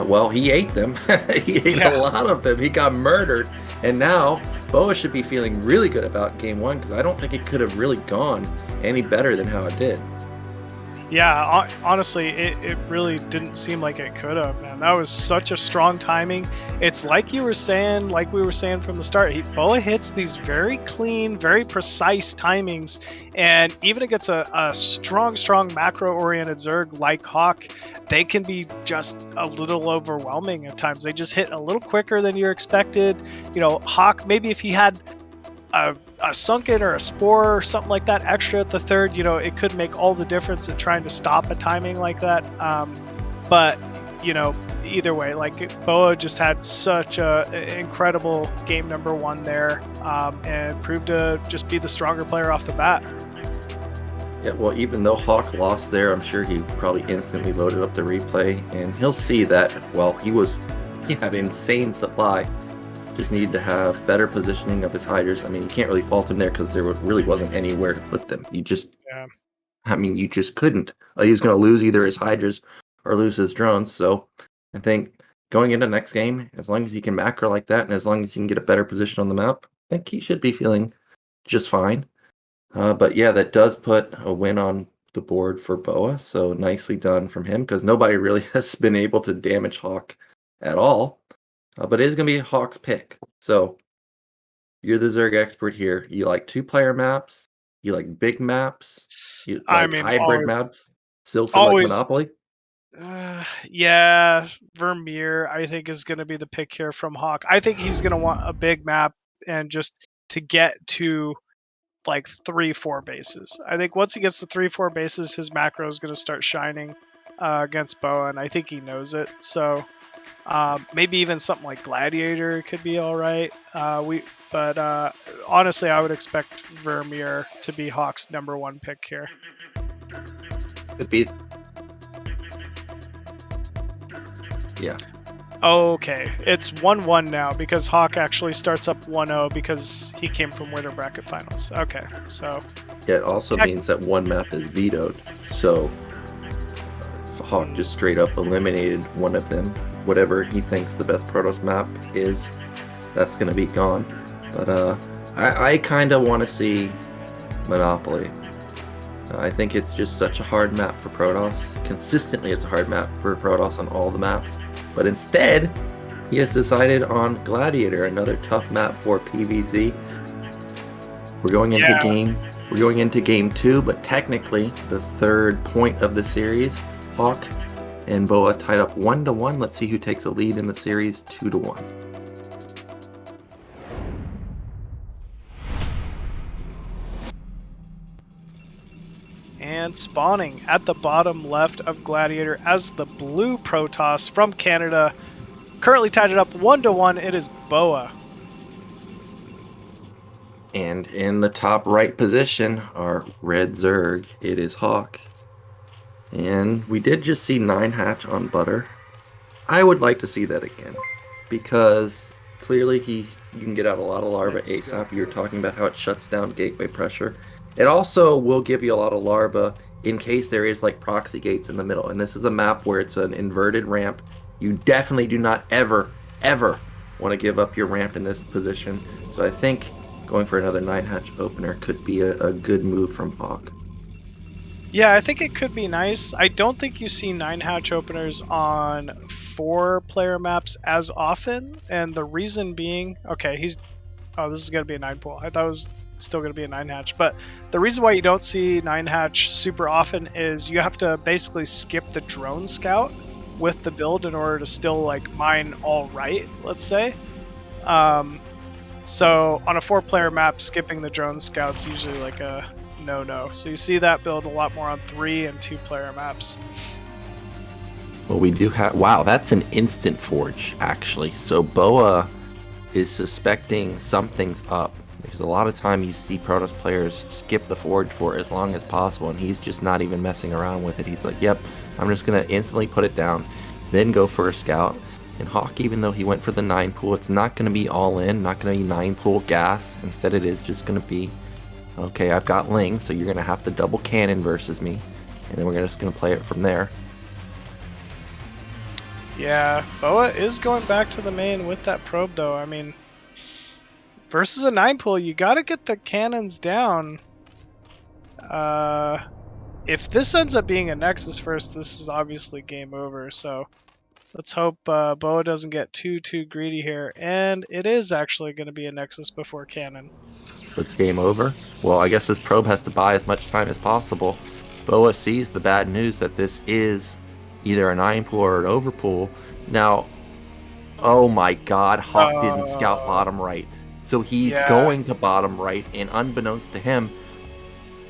well, he ate them. He ate a lot of them. He got murdered, and now BoA should be feeling really good about game 1 because I don't think it could have really gone any better than how it did. Yeah, honestly, it really didn't seem like it could have, man. That was such a strong timing. It's like you were saying, like we were saying from the start, BoA hits these very clean, very precise timings, and even against a strong macro-oriented Zerg like Hawk, they can be just a little overwhelming at times. They just hit a little quicker than you're expected. You know, Hawk, maybe if he had a sunken or a spore or something like that extra at the third, you know, it could make all the difference in trying to stop a timing like that. But, you know, either way, like, BoA just had such a incredible game number 1 there, and proved to just be the stronger player off the bat. Yeah, well, even though Hawk lost there, I'm sure he probably instantly loaded up the replay, and he'll see that, well, he had insane supply. Just needed to have better positioning of his Hydras. I mean, you can't really fault him there because there really wasn't anywhere to put them. You just, I mean, you just couldn't. He was going to lose either his Hydras or lose his drones. So I think going into next game, as long as he can macro like that, and as long as he can get a better position on the map, I think he should be feeling just fine. But yeah, that does put a win on the board for BoA. So nicely done from him because nobody really has been able to damage Hawk at all. But it is going to be Hawk's pick. So you're the Zerg expert here. You like 2-player maps? You like big maps? You like hybrid maps? Still like Monopoly? Yeah, Vermeer, I think, is going to be the pick here from Hawk. I think he's going to want a big map and just to get to like 3-4 bases. I think once he gets to 3-4 bases, his macro is going to start shining against BoA, and I think he knows it. So maybe even something like Gladiator could be all right. But honestly, I would expect Vermeer to be Hawk's number 1 pick here. Could be. Yeah. Okay, it's 1-1 now because Hawk actually starts up 1-0 because he came from Winter Bracket Finals. Okay, so yeah, it also means that one map is vetoed. So Hawk just straight up eliminated one of them. Whatever he thinks the best Protoss map is, that's going to be gone. But I kind of want to see Monopoly. I think it's just such a hard map for Protoss. Consistently, it's a hard map for Protoss on all the maps. But instead, he has decided on Gladiator, another tough map for PvZ. We're going into game 2, but technically the third point of the series. Hawk and BoA tied up 1-1. Let's see who takes a lead in the series, 2-1. And spawning at the bottom left of Gladiator as the blue Protoss from Canada. Currently tied it up 1-1. It is BoA. And in the top right position, our red Zerg, it is Hawk. And we did just see 9 hatch on Butter. I would like to see that again, because clearly you can get out a lot of larva ASAP. You're talking about how it shuts down gateway pressure. It also will give you a lot of larva in case there is like proxy gates in the middle. And this is a map where it's an inverted ramp. You definitely do not ever want to give up your ramp in this position. So I think going for another 9 hatch opener could be a good move from Hawk. Yeah, I think it could be nice. I don't think you see 9 hatch openers on 4-player maps as often, and the reason being, okay, this is going to be a 9 pool. I thought it was still going to be a 9 hatch, but the reason why you don't see 9 hatch super often is you have to basically skip the drone scout with the build in order to still like mine all right, let's say. So on a 4-player map, skipping the drone scout's usually like a no. So you see that build a lot more on 3 and 2-player maps. Well, we do have... Wow, that's an instant forge, actually. So BoA is suspecting something's up, because a lot of time you see Protoss players skip the forge for as long as possible, and he's just not even messing around with it. He's like, yep, I'm just going to instantly put it down, then go for a scout. And Hawk, even though he went for the 9 pool, it's not going to be all in, not going to be 9 pool gas. Instead, it is just going to be, okay, I've got Ling, so you're going to have to double cannon versus me. And then we're just going to play it from there. Yeah, BoA is going back to the main with that probe, though. I mean, versus a 9 pool, you got to get the cannons down. If this ends up being a Nexus first, this is obviously game over, so let's hope BoA doesn't get too greedy here. And it is actually going to be a Nexus before cannon. It's game over. Well, I guess this probe has to buy as much time as possible. BoA sees the bad news that this is either a 9 pool or an overpool. Now, oh my god, Hawk didn't scout bottom right. So he's going to bottom right, and unbeknownst to him,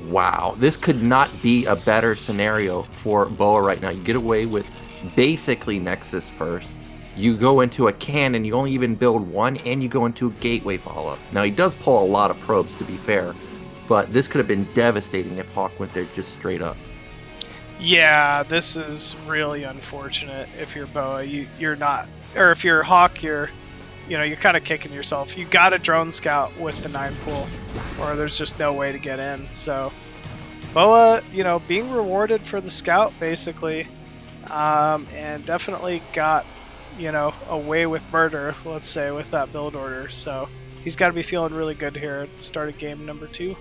wow, this could not be a better scenario for BoA right now. You get away with basically Nexus first. You go into a cannon, you only even build 1, and you go into a gateway follow-up. Now, he does pull a lot of probes, to be fair, but this could have been devastating if Hawk went there just straight up. Yeah, this is really unfortunate. If you're BoA, you're not, or if you're Hawk, you're kind of kicking yourself. You got a drone scout with the 9 pool, or there's just no way to get in. So BoA, being rewarded for the scout basically, and definitely got, away with murder, let's say, with that build order. So he's got to be feeling really good here at the start of game number 2.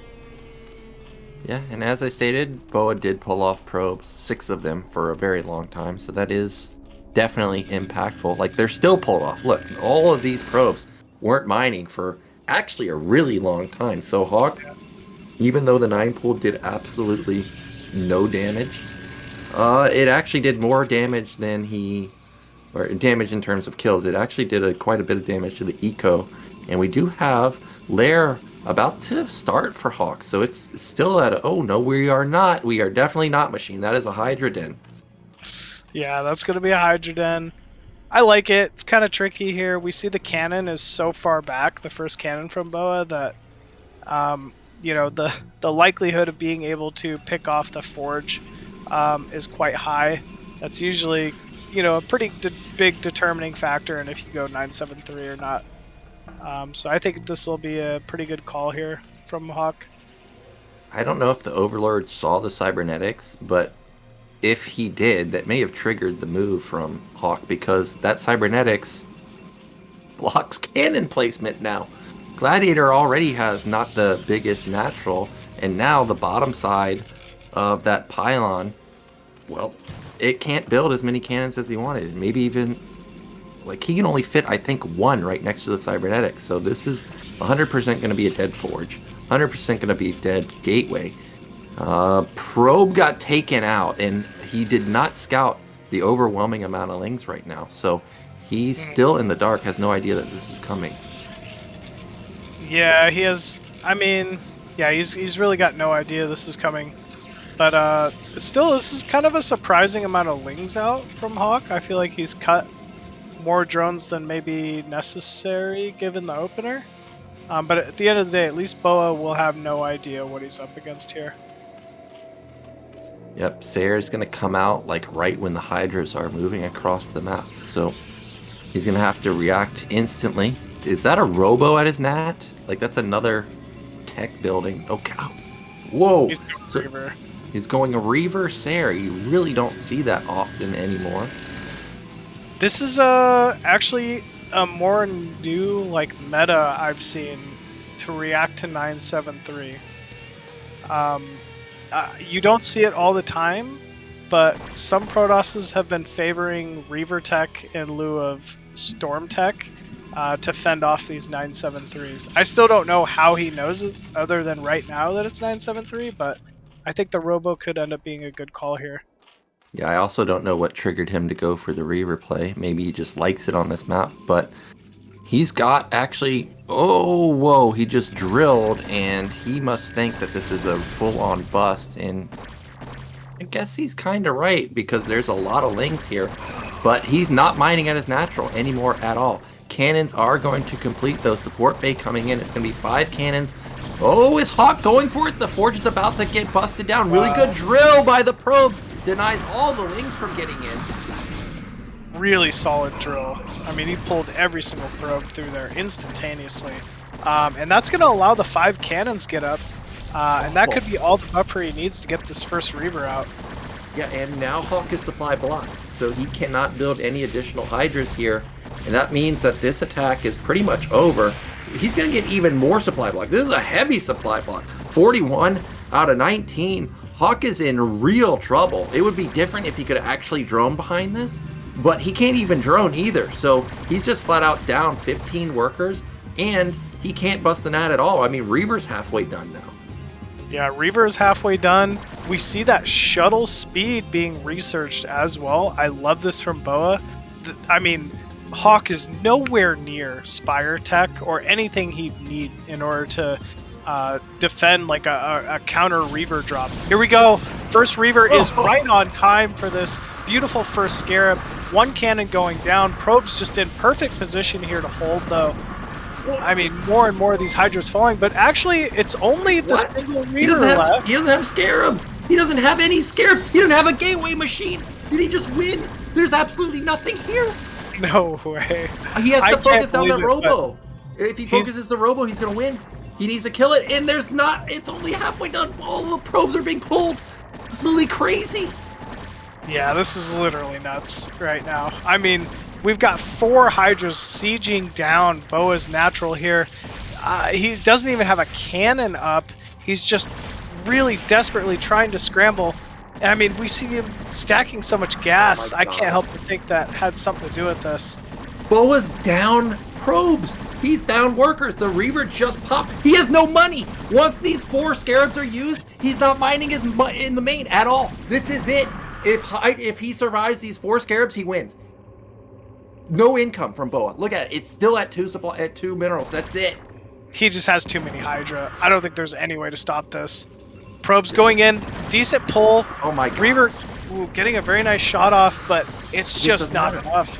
Yeah, and as I stated, BoA did pull off probes, 6 of them for a very long time, so that is definitely impactful. Like, they're still pulled off. Look, all of these probes weren't mining for actually a really long time. So Hawk, even though the 9 pool did absolutely no damage, it actually did more damage than or damage in terms of kills. It actually did quite a bit of damage to the eco, and we do have Lair about to start for Hawk, so it's still at oh no, we are not. We are definitely not Machine. That is a Hydra Den. Yeah, that's going to be a Hydra Den. I like it. It's kind of tricky here. We see the cannon is so far back, the first cannon from BoA, that the likelihood of being able to pick off the forge is quite high. That's usually, a pretty big determining factor in if you go 973 or not. So I think this will be a pretty good call here from Hawk. I don't know if the Overlord saw the cybernetics, but if he did, that may have triggered the move from Hawk, because that cybernetics blocks cannon placement now. Gladiator already has not the biggest natural, and now the bottom side of that pylon, well, it can't build as many cannons as he wanted. Maybe even, like, he can only fit, I think, one right next to the cybernetics. So this is 100% going to be a dead forge, 100% going to be a dead gateway. Probe got taken out, and he did not scout the overwhelming amount of lings right now. So he's still in the dark, has no idea that this is coming. Yeah, he has. I mean, yeah, he's really got no idea this is coming. But still, this is kind of a surprising amount of lings out from Hawk. I feel like he's cut more drones than maybe necessary given the opener. But at the end of the day, at least BoA will have no idea what he's up against here. Yep, Sayre's going to come out like right when the Hydras are moving across the map. So he's going to have to react instantly. Is that a robo at his nat? Like, that's another tech building. Oh, cow. Whoa. He's going Reaver. He's going a Reaver Sayre. You really don't see that often anymore. This is actually a more new like meta I've seen to react to 973. You don't see it all the time, but some Protosses have been favoring Reaver Tech in lieu of Storm Tech to fend off these 973s. I still don't know how he knows this, other than right now that it's 973, but I think the Robo could end up being a good call here. Yeah, I also don't know what triggered him to go for the Reaver play. Maybe he just likes it on this map, but he's got actually... Oh, whoa, he just drilled, and he must think that this is a full-on bust, and I guess he's kind of right, because there's a lot of lings here, but he's not mining at his natural anymore at all. Cannons are going to complete those support bay coming in. It's going to be 5 cannons. Oh, is Hawk going for it? The Forge is about to get busted down. Really good drill by the probes. Denies all the lings from getting in. Really solid drill. I mean, he pulled every single probe through there instantaneously. And that's going to allow the 5 cannons get up. And that could be all the buffer he needs to get this first Reaver out. Yeah, and now Hawk is supply blocked, so he cannot build any additional Hydras here. And that means that this attack is pretty much over. He's going to get even more supply block. This is a heavy supply block. 41 out of 19. Hawk is in real trouble. It would be different if he could actually drone behind this, but he can't even drone either. So he's just flat out down 15 workers, and he can't bust the nat at all. I mean, Reaver's halfway done now. Yeah, Reaver is halfway done. We see that shuttle speed being researched as well. I love this from BoA. I mean, Hawk is nowhere near Spire Tech or anything he'd need in order to defend like a counter Reaver drop. Here we go. First Reaver is right on time for this beautiful first Scarab. 1 cannon going down. Probe's just in perfect position here to hold, though. I mean, more and more of these Hydras falling, but actually, it's only the single Reaver left. He doesn't have Scarabs. He doesn't have any Scarabs. He doesn't have a gateway machine. Did he just win? There's absolutely nothing here. No way. He has to focus on the Robo. If he focuses the Robo, he's going to win. He needs to kill it, and there's not. It's only halfway done. All the probes are being pulled. Absolutely crazy. Yeah, this is literally nuts right now. I mean, we've got 4 Hydras sieging down BoA's natural here. He doesn't even have a cannon up. He's just really desperately trying to scramble. And I mean, we see him stacking so much gas. I can't help but think that had something to do with this. BoA's down probes. He's down workers. The Reaver just popped. He has no money. Once these 4 Scarabs are used, he's not mining his in the main at all. This is it. If he survives these 4 Scarabs, he wins. No income from BoA. Look at it. It's still at 2 minerals. That's it. He just has too many Hydra. I don't think there's any way to stop this. Probes going in. Decent pull. Oh my God. Reaver getting a very nice shot off, but it's just not enough.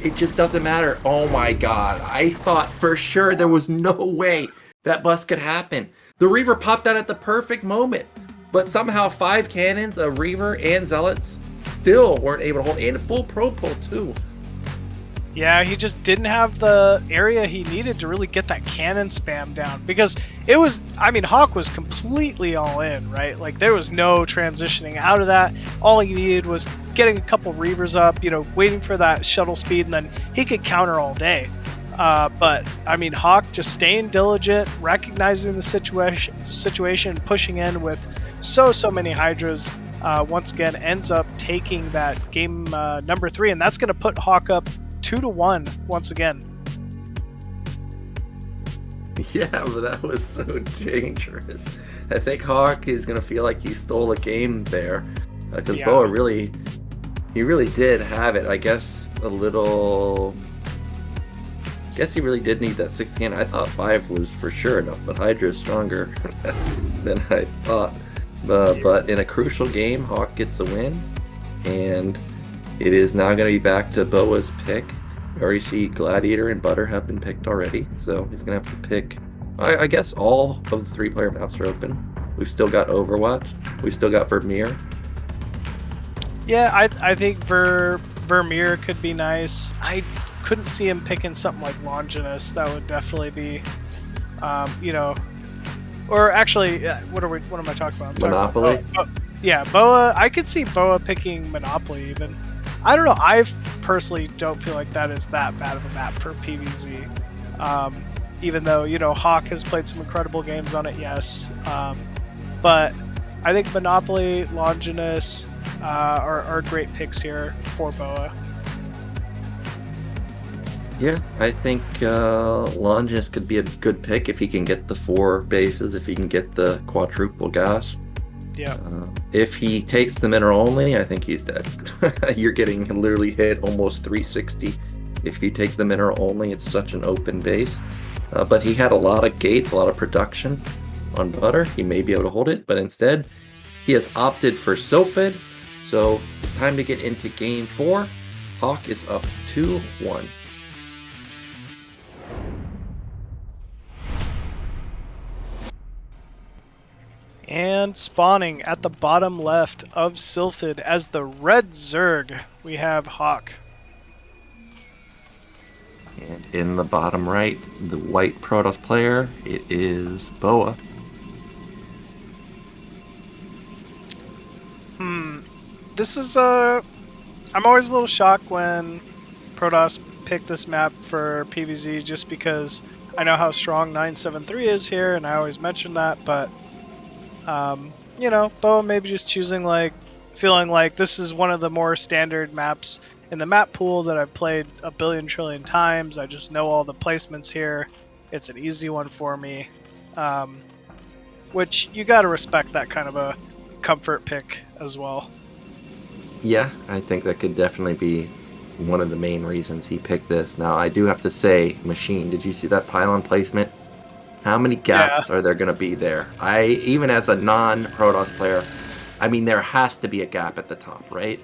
It just doesn't matter. Oh my God. I thought for sure there was no way that bust could happen. The Reaver popped out at the perfect moment, but somehow 5 cannons, a Reaver, and Zealots still weren't able to hold, and a full probe pull too. Yeah, he just didn't have the area he needed to really get that cannon spam down, because it was, I mean, Hawk was completely all in, right? Like, there was no transitioning out of that. All he needed was getting a couple Reavers up, you know, waiting for that shuttle speed, and then he could counter all day. But, I mean, Hawk just staying diligent, recognizing the situation, pushing in with so many Hydras. Once again, ends up taking that game number 3, and that's going to put Hawk up 2-1 once again. Yeah, but that was so dangerous. I think Hawk is going to feel like he stole a game there. Because BoA really did have it. I guess he really did need that 6 again. I thought 5 was for sure enough, but Hydra is stronger than I thought. But in a crucial game, Hawk gets a win, and it is now going to be back to BoA's pick. We already see Gladiator and Butter have been picked already, so he's going to have to pick. I guess all of the 3-player maps are open. We've still got Overwatch. We've still got Vermeer. Yeah, I think Vermeer could be nice. I couldn't see him picking something like Longinus. That would definitely be, or actually, what am I talking about? Monopoly? Yeah, BoA. I could see BoA picking Monopoly even. I don't know. I personally don't feel like that is that bad of a map for PvZ. Even though, Hawk has played some incredible games on it, yes. But I think Monopoly, Longinus are great picks here for BoA. Yeah, I think Longinus could be a good pick if he can get the 4 bases, if he can get the quadruple gas. Yeah. If he takes the mineral only, I think he's dead. You're getting literally hit almost 360. If you take the mineral only, it's such an open base. But he had a lot of gates, a lot of production on Butter. He may be able to hold it, but instead, he has opted for Sylphid. So it's time to get into game 4. Hawk is up 2-1. And spawning at the bottom left of Sylphid as the red Zerg, we have Hawk. And in the bottom right, the white Protoss player, it is BoA. This is I'm always a little shocked when Protoss pick this map for PvZ just because I know how strong 973 is here, and I always mention that, but BoA maybe just feeling like this is one of the more standard maps in the map pool that I've played a billion trillion times. I just know all the placements here. It's an easy one for me, which you got to respect that kind of a comfort pick as well. Yeah, I think that could definitely be one of the main reasons he picked this. Now, I do have to say, Machine, did you see that pylon placement? How many gaps are there going to be there? Even as a non-Protoss player, I mean, there has to be a gap at the top, right?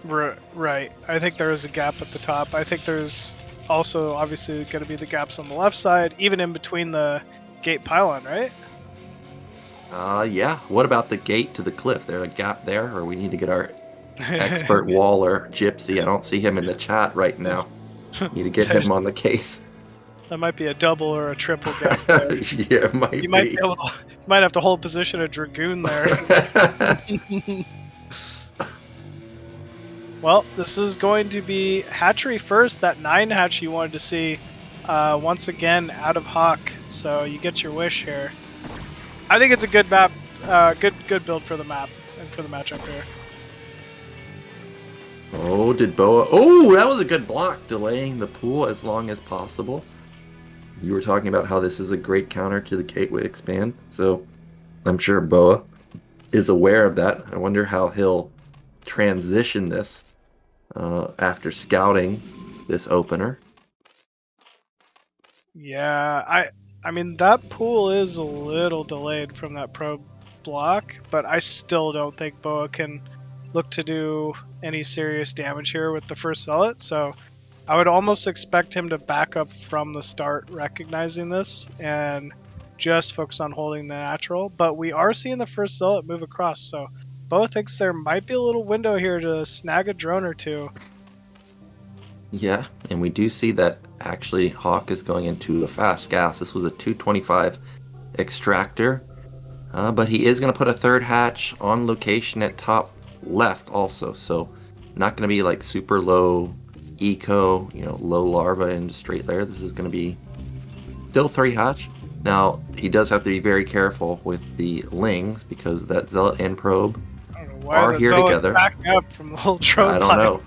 Right. I think there is a gap at the top. I think there's also obviously going to be the gaps on the left side, even in between the gate pylon, right? Yeah. What about the gate to the cliff? There a gap there, or we need to get our expert Waller Gypsy? I don't see him in the chat right now. Need to get him on the case. That might be a double or a triple gap there. Yeah, it might be. You might have to hold position a Dragoon there. Well, this is going to be hatchery first. That 9 hatch you wanted to see once again out of Hawk. So you get your wish here. I think it's a good map, good build for the map and for the matchup here. Oh, did BoA... Oh, that was a good block, delaying the pool as long as possible. You were talking about how this is a great counter to the Gateway Expand, so I'm sure BoA is aware of that. I wonder how he'll transition this after scouting this opener. Yeah, I mean, that pool is a little delayed from that probe block, but I still don't think BoA can look to do any serious damage here with the first zealot, so I would almost expect him to back up from the start, recognizing this, and just focus on holding the natural. But we are seeing the first zealot move across, so BoA thinks there might be a little window here to snag a drone or two. Yeah, and we do see that actually Hawk is going into a fast gas. This was a 225 extractor, but he is going to put a third hatch on location at top left also, so not going to be like super low eco, low larva into straight layer. This is going to be still 3 hatch, Now, he does have to be very careful with the Lings because that Zealot and Probe I don't know why are the here Zealot's together. backing up from the whole drone I don't line. know.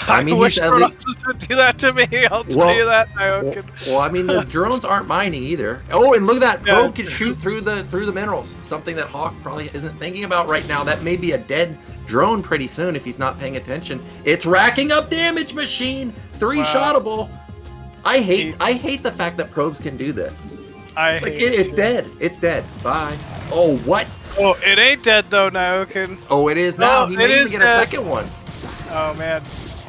I I mean, wish he's at least. Protoss would do that to me. I'll tell you Well, that, well, Nyokin. well, I mean, the drones aren't mining either. Oh, and look at that! Yeah. Probe can shoot through the minerals. Something that Hawk probably isn't thinking about right now. That may be a dead drone pretty soon if he's not paying attention. It's racking up damage, machine. Three-shottable. I hate the fact that probes can do this. I Like hate it's too. dead. It's dead. Bye. Oh, what? Oh, it ain't dead though, Nyokin. Oh, it is now. Oh, He it may even is get a dead. second one. Oh man.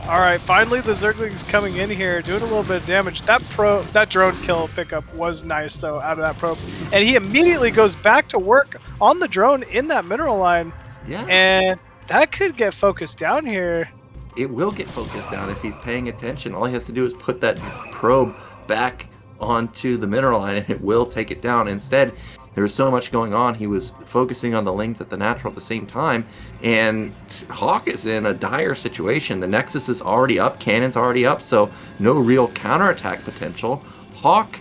All right, finally the Zergling's coming in here, doing a little bit of damage. That drone kill pickup was nice though, out of that probe, and he immediately goes back to work on the drone in that mineral line. Yeah. And that could get focused down here. It will get focused down if he's paying attention. All he has to do is put that probe back onto the mineral line and it will take it down. Instead, there was so much going on, he was focusing on the Lings at the natural at the same time, and Hawk is in a dire situation. The Nexus is already up, Cannon's already up, so no real counterattack potential. Hawk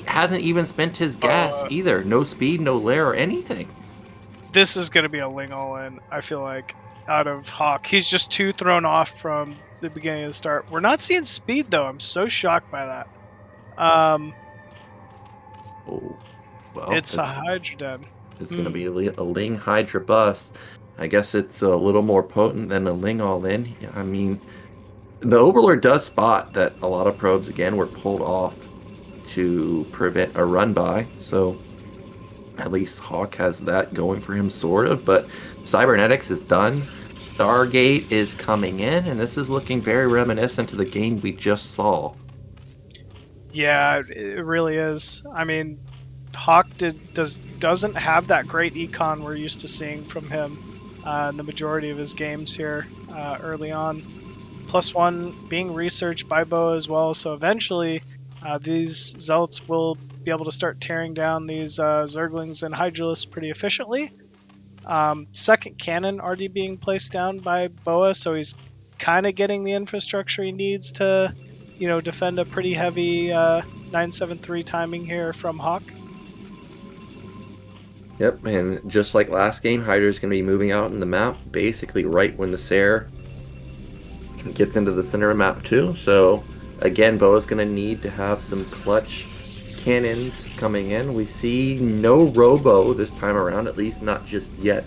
hasn't even spent his gas either. No speed, no lair, or anything. This is going to be a Ling all-in, I feel like, out of Hawk. He's just too thrown off from the beginning of the start. We're not seeing speed, though. I'm so shocked by that. Oh, well, It's a Hydra Den. It's going to be a Ling Hydra bust. I guess it's a little more potent than a Ling all-in. I mean, the Overlord does spot that a lot of probes, again, were pulled off to prevent a run-by. So at least Hawk has that going for him, sort of. But Cybernetics is done. Stargate is coming in, and this is looking very reminiscent to the game we just saw. Yeah, it really is. I mean, Hawk doesn't have that great econ we're used to seeing from him in the majority of his games here early on. +1 being researched by BoA as well, so eventually these Zealots will be able to start tearing down these Zerglings and Hydralisks pretty efficiently. Second cannon already being placed down by BoA, so he's kind of getting the infrastructure he needs to, defend a pretty heavy 973 timing here from Hawk. Yep, and just like last game, Hydra's going to be moving out in the map basically right when the Sare gets into the center of map too. So again, BoA's going to need to have some clutch cannons coming in. We see no Robo this time around, at least not just yet,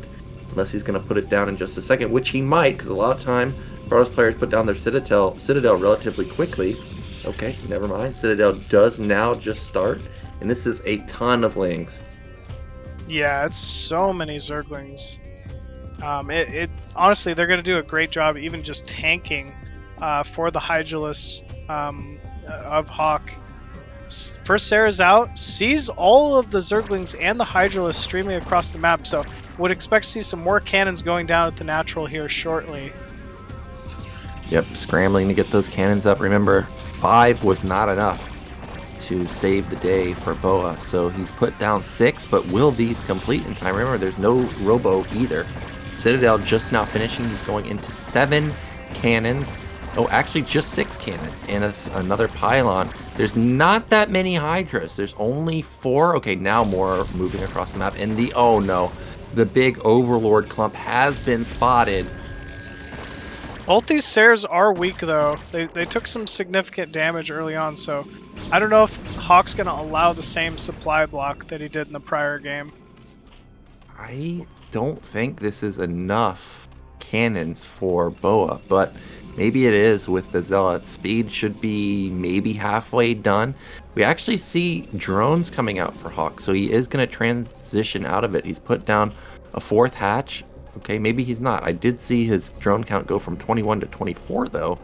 unless he's going to put it down in just a second, which he might, because a lot of time Protoss players put down their Citadel relatively quickly. Okay, never mind. Citadel does now just start, and this is a ton of Lings. Yeah, it's so many Zerglings. Honestly, they're going to do a great job even just tanking for the Hydralisks of Hawk. First Sarah's out, sees all of the Zerglings and the Hydralisks streaming across the map, so would expect to see some more cannons going down at the natural here shortly. Yep, scrambling to get those cannons up. Remember, 5 was not enough to save the day for BoA, so he's put down 6, but will these complete in time? Remember, there's no Robo either. Citadel just now finishing. He's going into 7 cannons. Oh, actually just 6 cannons and another pylon. There's not that many Hydras. There's only 4. Okay, now more moving across the map. And oh no, the big Overlord clump has been spotted. Both these Sares are weak though. They took some significant damage early on, so I don't know if Hawk's going to allow the same supply block that he did in the prior game. I don't think this is enough cannons for BoA, but maybe it is with the Zealots. Speed should be maybe halfway done. We actually see drones coming out for Hawk, so he is going to transition out of it. He's put down a 4th hatch. Okay, maybe he's not. I did see his drone count go from 21 to 24, though.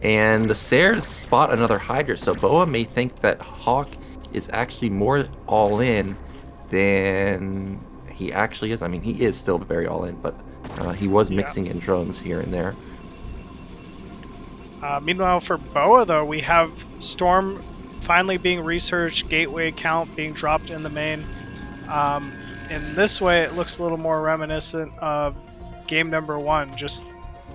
And the Sares spot another Hydra, so BoA may think that Hawk is actually more all-in than he actually is. I mean, he is still very all-in, but he was mixing in drones here and there. Meanwhile, for BoA, though, we have Storm finally being researched, Gateway count being dropped in the main. In this way, it looks a little more reminiscent of game number 1. Just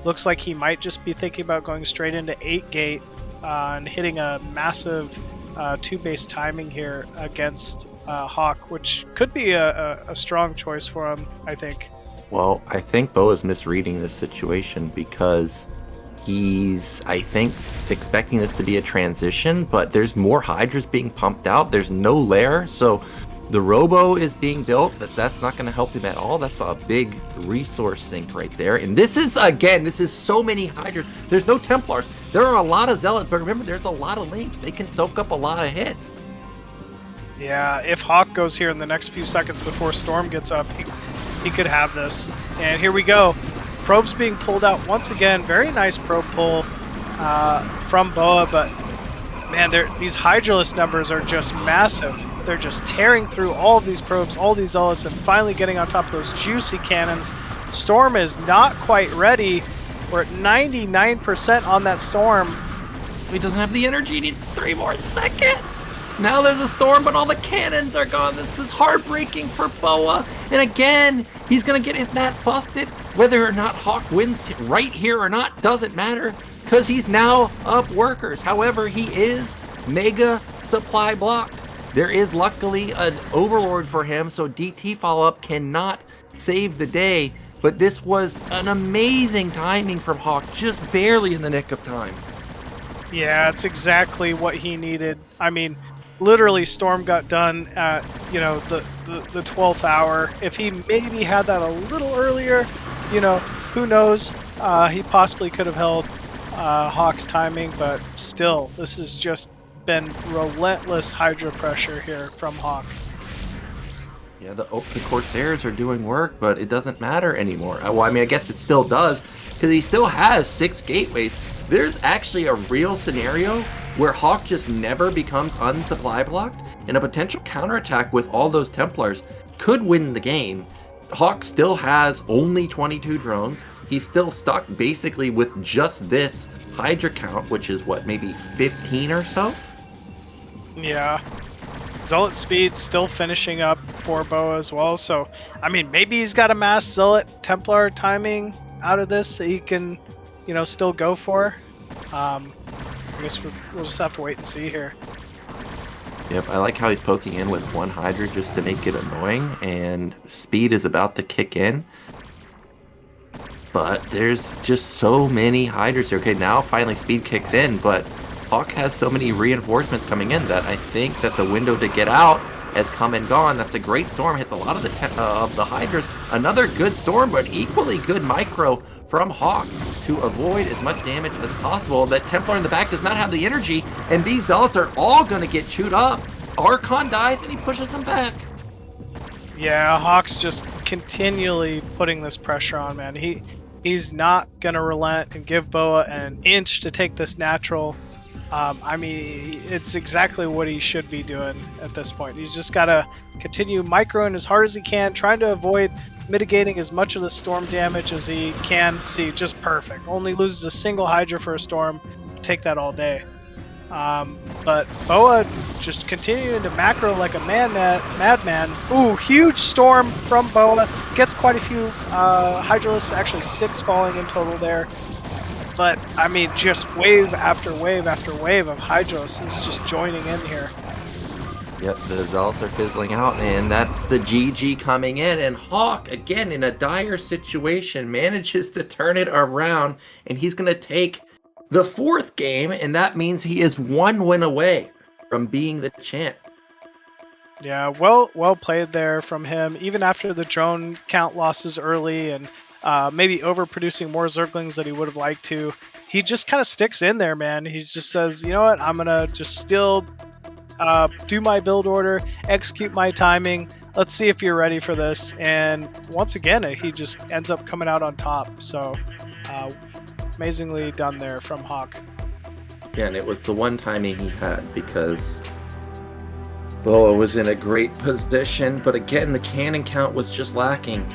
looks like he might just be thinking about going straight into 8 gate and hitting a massive two-base timing here against HawK, which could be a strong choice for him, I think. Well, I think Bo is misreading this situation because he's, I think, expecting this to be a transition, but there's more Hydras being pumped out. There's no lair, so the Robo is being built. That's not going to help him at all. That's a big resource sink right there. And this is, again, this is so many Hydras. There's no Templars. There are a lot of Zealots, but remember, there's a lot of Links. They can soak up a lot of hits. Yeah, if HawK goes here in the next few seconds before Storm gets up, he could have this. And here we go. Probes being pulled out once again. Very nice probe pull from BoA, but man, these Hydralisk numbers are just massive. They're just tearing through all of these probes, all these Zealots, and finally getting on top of those juicy cannons. Storm is not quite ready. We're at 99% on that Storm. He doesn't have the energy. He needs 3 more seconds. Now there's a Storm, but all the cannons are gone. This is heartbreaking for BoA. And again, he's going to get his nat busted. Whether or not HawK wins right here or not doesn't matter, because he's now up workers. However, he is mega supply blocked. There is luckily an Overlord for him, so DT follow-up cannot save the day. But this was an amazing timing from HawK, just barely in the nick of time. Yeah, it's exactly what he needed. I mean, literally Storm got done at, you know, the 12th hour. If he maybe had that a little earlier, you know, who knows? He possibly could have held HawK's timing, but still, this has just been relentless Hydra pressure here from HawK. Yeah, the Corsairs are doing work, but it doesn't matter anymore. Well, I mean, I guess it still does, because he still has 6 gateways. There's actually a real scenario where HawK just never becomes unsupply blocked, and a potential counterattack with all those Templars could win the game. HawK still has only 22 drones. He's still stuck basically with just this Hydra count, which is what, maybe 15 or so? Yeah. Zealot speed still finishing up for BoA as well, so I mean, maybe he's got a mass Zealot Templar timing out of this that he can, you know, still go for. I guess we'll just have to wait and see here. Yep, I like how he's poking in with 1 Hydra just to make it annoying, and speed is about to kick in. But there's just so many Hydras here. Okay, now finally speed kicks in, but HawK has so many reinforcements coming in that I think that the window to get out has come and gone. That's a great Storm, hits a lot of the Hydras. Another good Storm, but equally good micro from HawK to avoid as much damage as possible. That Templar in the back does not have the energy, and these Zealots are all going to get chewed up. Archon dies, and he pushes them back. Yeah, HawK's just continually putting this pressure on, man. He's not going to relent and give BoA an inch to take this natural. I mean, it's exactly what he should be doing at this point. He's just got to continue microing as hard as he can, trying to avoid mitigating as much of the Storm damage as he can. See, just perfect. Only loses a single Hydra for a Storm. Take that all day. But BoA just continuing to macro like a madman. Ooh, huge Storm from BoA. Gets quite a few Hydralisks, actually 6 falling in total there. But, I mean, just wave after wave after wave of Hydros is just joining in here. Yep, the Zealots are fizzling out, and that's the GG coming in. And HawK, again, in a dire situation, manages to turn it around, and he's going to take the 4th game, and that means he is 1 win away from being the champ. Yeah, well played there from him, even after the drone count losses early and maybe overproducing more Zerglings than he would have liked to. He just kind of sticks in there, man. He just says, you know what, I'm going to just still do my build order, execute my timing. Let's see if you're ready for this. And once again, he just ends up coming out on top. So amazingly done there from HawK. Again, it was the one timing he had because BoA was in a great position, but again, the cannon count was just lacking.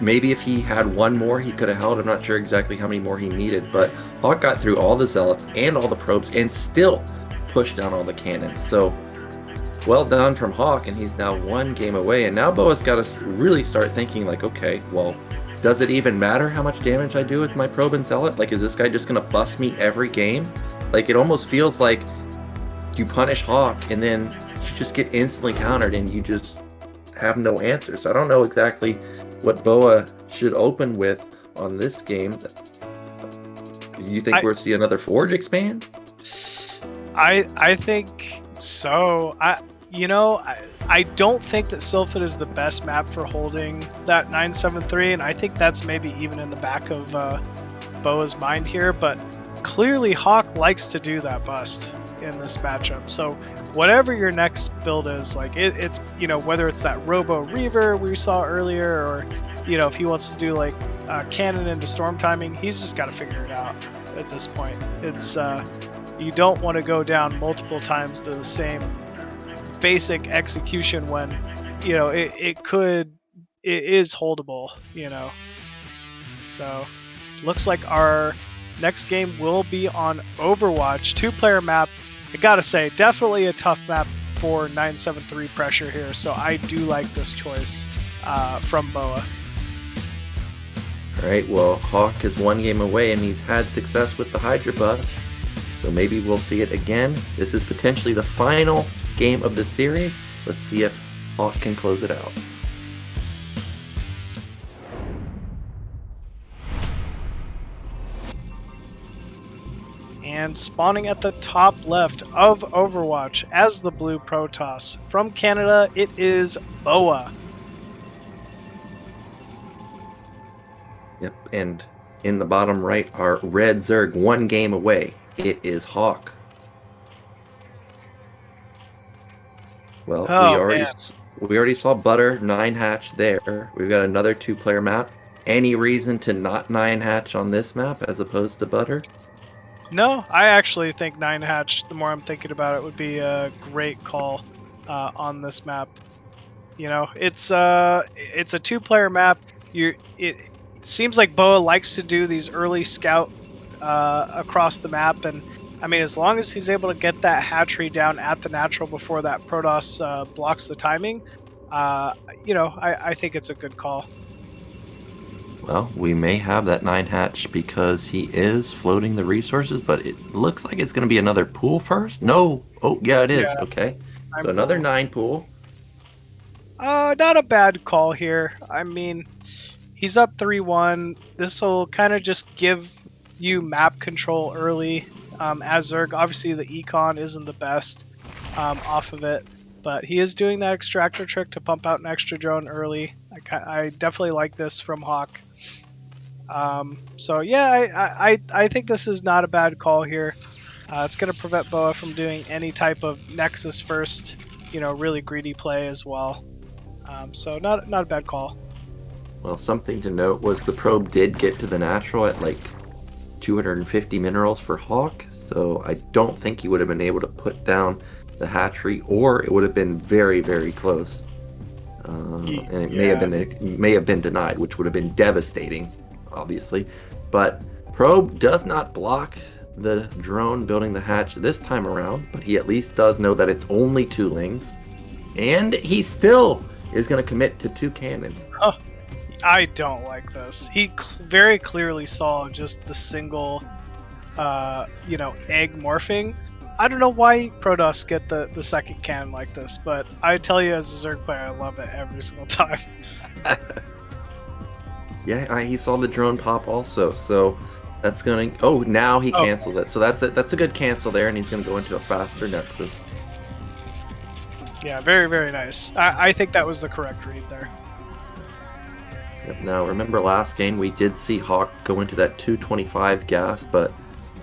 Maybe if he had 1 more, he could have held. I'm not sure exactly how many more he needed, but HawK got through all the Zealots and all the probes and still pushed down all the cannons. So well done from HawK, and he's now 1 game away. And now BoA's got to really start thinking like, okay, well, does it even matter how much damage I do with my probe and Zealot? Like, is this guy just going to bust me every game? Like, it almost feels like you punish Hawk, and then you just get instantly countered, and you just have no answer. So I don't know exactly what BoA should open with on this game. Do you think we'll see another Forge expand? I think so. I don't think that Sylphid is the best map for holding that 973, and I think that's maybe even in the back of BoA's mind here, but clearly Hawk likes to do that bust in this matchup. So whatever your next build is, like it's whether it's that Robo Reaver we saw earlier, or if he wants to do like cannon into storm timing, he's just got to figure it out at this point. It's you don't want to go down multiple times to the same basic execution when it is holdable. So looks like our next game will be on Overwatch, 2-player map. I gotta say, definitely a tough map for 973 pressure here, so I do like this choice from BoA. Alright, well, Hawk is 1 game away, and he's had success with the Hydra bust, so maybe we'll see it again. This is potentially the final game of the series. Let's see if Hawk can close it out. And spawning at the top left of Overwatch as the blue Protoss. From Canada, it is BoA. Yep, and in the bottom right are Red Zerg, 1 game away. It is Hawk. Well, we already saw Butter 9-hatch there. We've got another 2-player map. Any reason to not 9-hatch on this map as opposed to Butter? No, I actually think 9-hatch, the more I'm thinking about it, would be a great call on this map. It's a 2-player map. It seems like BoA likes to do these early scout across the map, and I mean, as long as he's able to get that hatchery down at the natural before that Protoss blocks the timing, I think it's a good call. Well, we may have that 9-hatch because he is floating the resources, but it looks like it's going to be another pool first. No. Oh, yeah, it is. Yeah. Okay. So another 9 pool. Not a bad call here. I mean, he's up 3-1. This will kind of just give you map control early. As Zerg, obviously the econ isn't the best off of it, but he is doing that extractor trick to pump out an extra drone early. I definitely like this from Hawk. So yeah, I think this is not a bad call here. It's going to prevent BoA from doing any type of Nexus first, really greedy play as well. So not a bad call. Well, something to note was the probe did get to the natural at like 250 minerals for Hawk, so I don't think he would have been able to put down the hatchery, or it would have been very, very close. And it may have been denied, which would have been devastating, obviously. But probe does not block the drone building the hatch this time around, but he at least does know that it's only 2 lings, and he still is going to commit to 2 cannons. Oh, I don't like this. He very clearly saw just the single, egg morphing. I don't know why Protoss get the second cannon like this, but I tell you, as a Zerg player, I love it every single time. Yeah, he saw the drone pop also, so that's gonna. Oh, now he cancels it. So that's a good cancel there, and he's gonna go into a faster Nexus. Yeah, very, very nice. I think that was the correct read there. Yep, now, remember last game we did see Hawk go into that 225 gas, but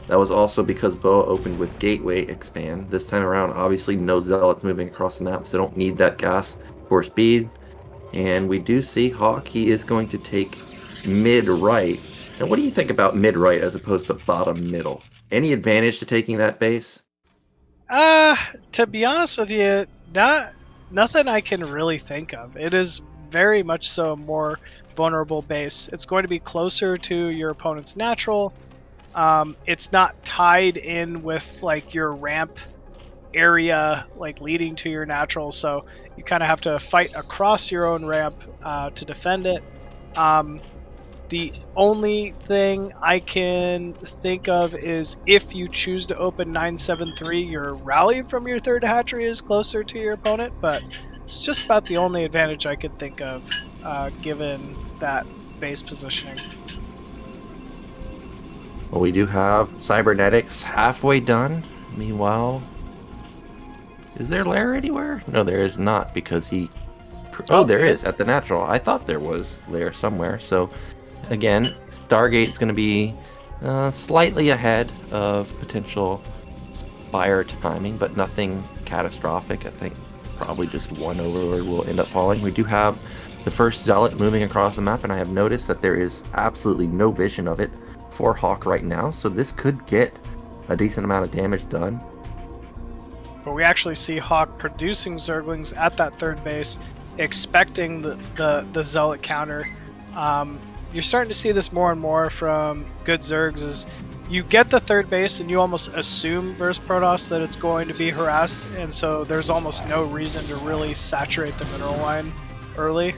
that was also because BoA opened with Gateway expand. This time around, obviously no Zealots moving across the map, so they don't need that gas for speed. And we do see Hawk, he is going to take mid-right. Now, what do you think about mid-right as opposed to bottom-middle? Any advantage to taking that base? To be honest with you, nothing I can really think of. It is very much so a more vulnerable base. It's going to be closer to your opponent's natural. It's not tied in with like your ramp area, like leading to your natural, so you kind of have to fight across your own ramp to defend it. The only thing I can think of is if you choose to open 973, your rally from your third hatchery is closer to your opponent, but it's just about the only advantage I could think of, given that base positioning. Well, we do have cybernetics halfway done. Meanwhile, is there lair anywhere? No, there is not, because he... Oh, there is at the natural. I thought there was lair somewhere. So, again, Stargate's going to be slightly ahead of potential Spire timing, but nothing catastrophic. I think probably just one Overlord will end up falling. We do have the first Zealot moving across the map, and I have noticed that there is absolutely no vision of it for Hawk right now, so this could get a decent amount of damage done. But we actually see Hawk producing Zerglings at that third base, expecting the Zealot counter. You're starting to see this more and more from good Zergs, is you get the third base and you almost assume versus Protoss that it's going to be harassed, and so there's almost no reason to really saturate the mineral line early.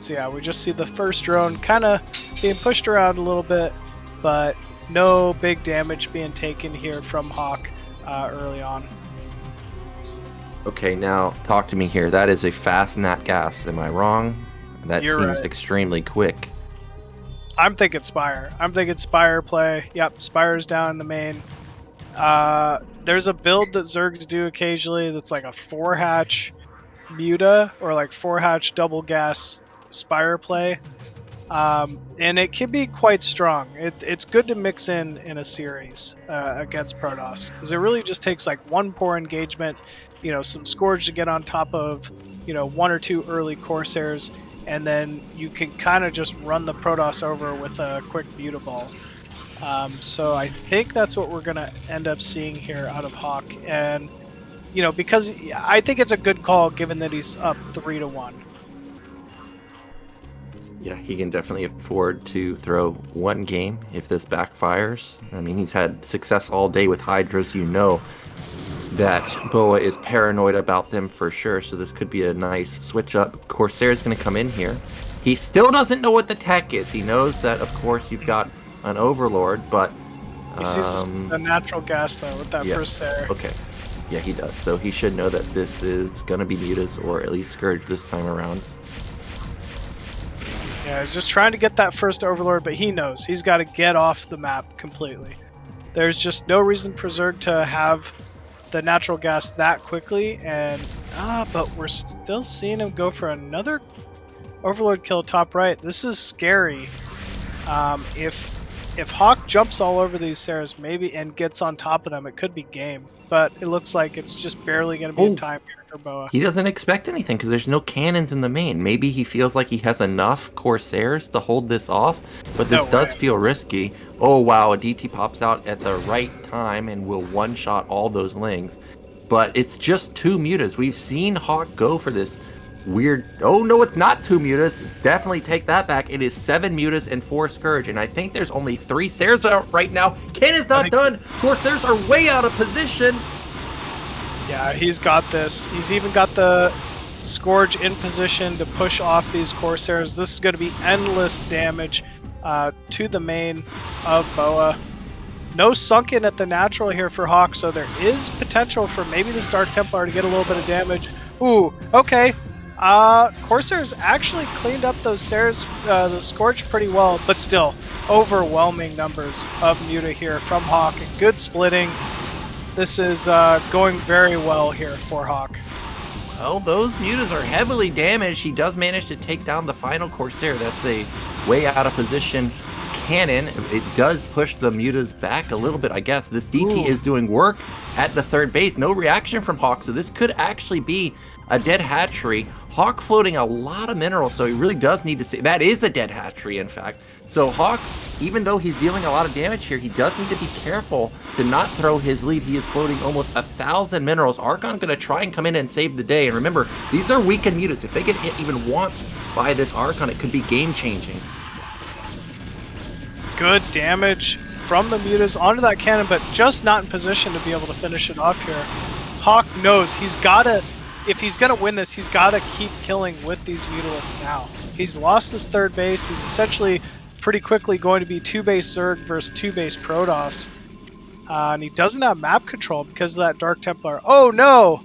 So yeah, we just see the first drone kind of being pushed around a little bit, but no big damage being taken here from Hawk early on. Okay, now talk to me here. That is a fast nat gas. Am I wrong? That You're seems right. extremely quick. I'm thinking Spire. I'm thinking Spire play. Yep, Spire's down in the main. There's a build that Zergs do occasionally that's like a 4-hatch Muta or like 4-hatch double gas Spire play. And it can be quite strong. It's good to mix in a series against Protoss, because it really just takes like one poor engagement, some Scourge to get on top of, one or two early Corsairs, and then you can kind of just run the Protoss over with a quick Mutable. So I think that's what we're going to end up seeing here out of Hawk. And, because I think it's a good call given that he's up 3-1. Yeah, he can definitely afford to throw one game if this backfires. I mean, he's had success all day with Hydras. You know that BoA is paranoid about them for sure, so this could be a nice switch up. Corsair's going to come in here. He still doesn't know what the tech is. He knows that, of course, you've got an Overlord, but... He sees the natural gas, though, with that first Sarah. Okay. Yeah, he does. So he should know that this is going to be Mutas, or at least Scourge this time around. Yeah, he's just trying to get that first Overlord, but he knows he's got to get off the map completely. There's just no reason for Zerg to have the natural gas that quickly, and but we're still seeing him go for another Overlord kill top right. This is scary. If Hawk jumps all over these Saras maybe and gets on top of them, it could be game. But it looks like it's just barely going to be in time here for BoA. He doesn't expect anything because there's no cannons in the main. Maybe he feels like he has enough Corsairs to hold this off, but this does feel risky. Oh wow, a DT pops out at the right time and will one-shot all those Lings. But it's just 2 Mutas. We've seen Hawk go for this weird... Oh no, it's not 2 Mutas. Definitely take that back. It is 7 Mutas and 4 Scourge, and I think there's only 3 Saras out right now. Cannon's not done. Corsairs are way out of position. Yeah, he's got this. He's even got the Scourge in position to push off these Corsairs. This is going to be endless damage to the main of BoA. No sunken at the natural here for Hawk, so there is potential for maybe this Dark Templar to get a little bit of damage. Ooh, okay. Corsairs actually cleaned up those Scourge pretty well, but still, overwhelming numbers of Muta here from Hawk. Good splitting. This is going very well here for Hawk. Well, those Mutas are heavily damaged. He does manage to take down the final Corsair. That's a way out of position cannon. It does push the Mutas back a little bit, I guess. This DT is doing work at the third base. No reaction from Hawk, so this could actually be a dead hatchery. Hawk floating a lot of minerals, so he really does need to see. That is a dead hatchery, in fact. So Hawk, even though he's dealing a lot of damage here, he does need to be careful to not throw his lead. He is floating almost 1,000 minerals. Archon going to try and come in and save the day. And remember, these are weakened Mutas. If they get hit even once by this Archon, it could be game-changing. Good damage from the Mutas onto that cannon, but just not in position to be able to finish it off here. Hawk knows he's got to if he's gonna win this, he's got to keep killing with these Mutalisks now. He's lost his third base. He's essentially pretty quickly going to be 2-base Zerg versus 2-base Protoss. And he doesn't have map control because of that Dark Templar. Oh no!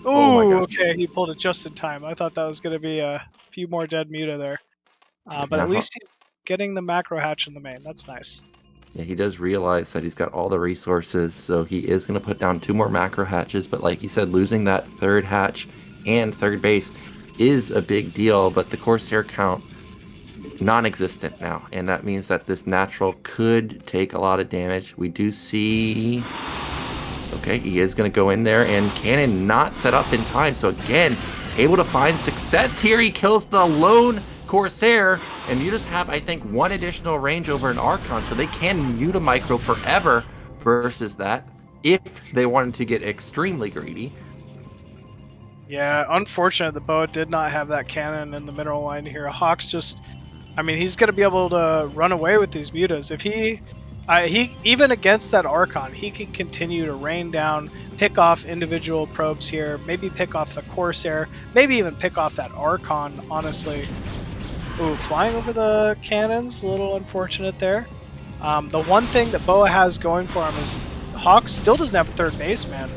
Ooh, Oh my gosh. okay, he pulled it just in time. I thought that was going to be a few more dead Muta there. But Now, at least he's getting the macro hatch in the main. That's nice. yeah, he does realize that he's got all the resources, so he is going to put down 2 more macro hatches. But like you said, losing that third hatch and third base is a big deal. But the Corsair count non-existent now, and that means that this natural could take a lot of damage. We do see, okay, he is going to go in there, and cannon not set up in time. So again, able to find success here. He kills the lone Corsair, and Mutas have, I think, 1 additional range over an Archon, so they can Muta micro forever versus that if they wanted to get extremely greedy. Yeah, unfortunate the BoA did not have that cannon in the mineral line here. Hawk's just, I mean, he's going to be able to run away with these Mutas. If he even against that Archon, he can continue to rain down, pick off individual probes here, maybe pick off the Corsair, maybe even pick off that Archon, honestly. Ooh, flying over the cannons, a little unfortunate there. The one thing that BoA has going for him is Hawk still doesn't have a third baseman.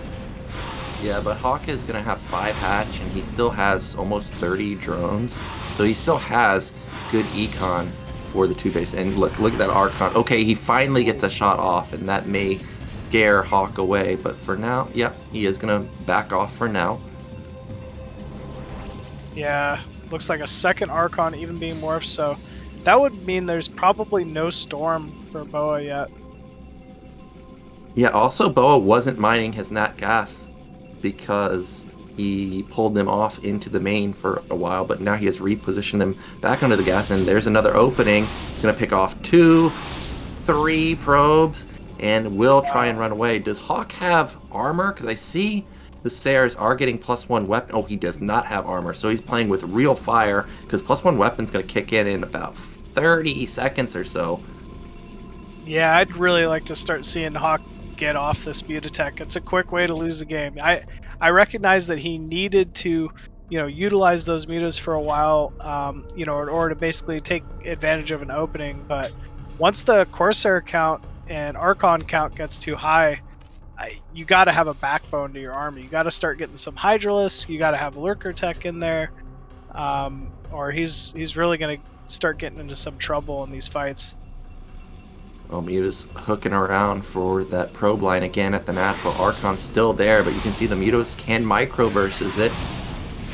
Yeah, but Hawk is going to have 5 hatch, and he still has almost 30 drones, so he still has good econ for the 2 base. And look at that Archon. Okay, he finally gets a shot off, and that may scare Hawk away, but for now, yeah, he is going to back off for now. Yeah, looks like a second Archon even being morphed, so that would mean there's probably no Storm for BoA yet. Yeah, also BoA wasn't mining his nat gas because he pulled them off into the main for a while, but now he has repositioned them back onto the gas, and there's another opening. He's going to pick off 2, 3 probes, and will try and run away. Does Hawk have armor? Because I see the Sayers are getting +1 weapon. Oh, he does not have armor, so he's playing with real fire, because +1 weapon's going to kick in about 30 seconds or so. Yeah, I'd really like to start seeing Hawk get off this Mutatech. It's a quick way to lose the game. I recognize that he needed to, utilize those mutas for a while, in order to basically take advantage of an opening. But once the Corsair count and Archon count gets too high, you got to have a backbone to your army. You got to start getting some Hydralisks. You got to have Lurker Tech in there, or he's really going to start getting into some trouble in these fights. Well, Muta's hooking around for that probe line again at the natural. Archon's still there, but you can see the Mutas can micro versus it.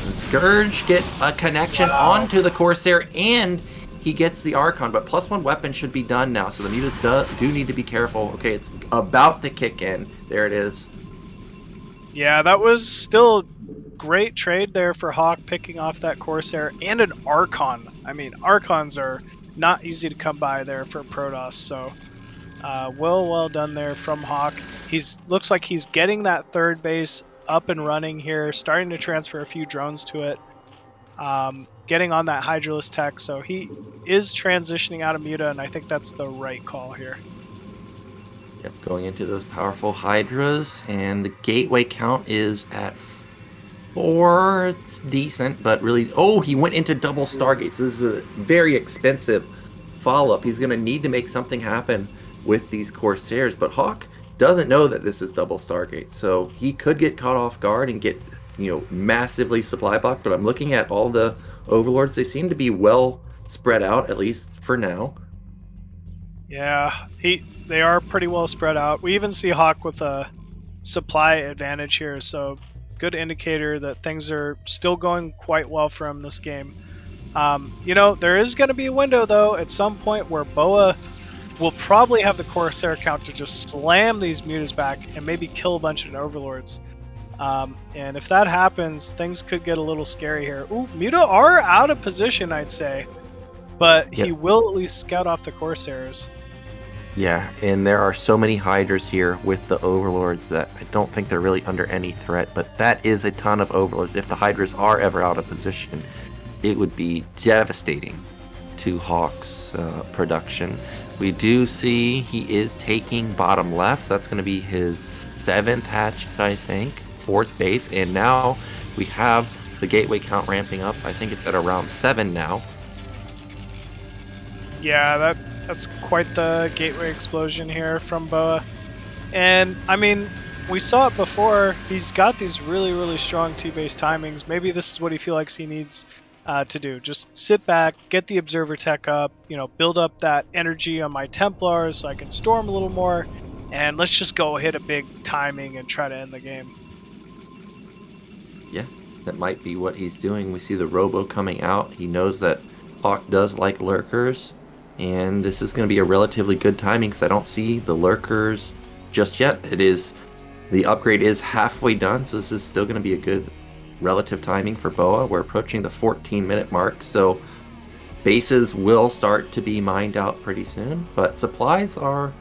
And Scourge get a connection onto the Corsair, and he gets the Archon, but +1 weapon should be done now, so the Mutas do need to be careful. Okay, it's about to kick in. There it is. Yeah, that was still great trade there for Hawk, picking off that Corsair and an Archon. I mean, Archons are not easy to come by there for Protoss, so well done there from Hawk. Looks like he's getting that third base up and running here, starting to transfer a few drones to it, getting on that Hydralisk tech, so he is transitioning out of Muta, and I think that's the right call here. Yep, going into those powerful Hydras, and the gateway count is at 4. It's decent, but really, oh, he went into double Stargates. This is a very expensive follow-up. He's going to need to make something happen with these Corsairs, but Hawk doesn't know that this is double Stargate, so he could get caught off guard and get, massively supply blocked. But I'm looking at all the Overlords. They seem to be well spread out, at least for now. Yeah, they are pretty well spread out. We even see Hawk with a supply advantage here, so good indicator that things are still going quite well for him this game. There is going to be a window, though, at some point where BoA will probably have the Corsair count to just slam these Mutas back and maybe kill a bunch of Overlords. And if that happens, things could get a little scary here. Ooh, Muta are out of position, I'd say, but he will at least scout off the Corsairs. Yeah, and there are so many Hydras here with the Overlords that I don't think they're really under any threat, but that is a ton of Overlords. If the Hydras are ever out of position, it would be devastating to Hawk's production. We do see he is taking bottom left, so that's going to be his 7th hatch, I think, 4th base, and now We have the gateway count ramping up. I think it's at around 7 now. Yeah, that's quite the gateway explosion here from BoA. And I mean, we saw it before. He's got these really, really strong T-base timings. Maybe this is what he feels like he needs to do. Just sit back, get the observer tech up, build up that energy on my Templars so I can storm a little more, and let's just go hit a big timing and try to end the game. Yeah, that might be what he's doing. We see the Robo coming out. He knows that Hawk does like lurkers, and this is going to be a relatively good timing because I don't see the lurkers just yet. The upgrade is halfway done, so this is still going to be a good relative timing for BoA. We're approaching the 14-minute mark, so bases will start to be mined out pretty soon, but supplies are,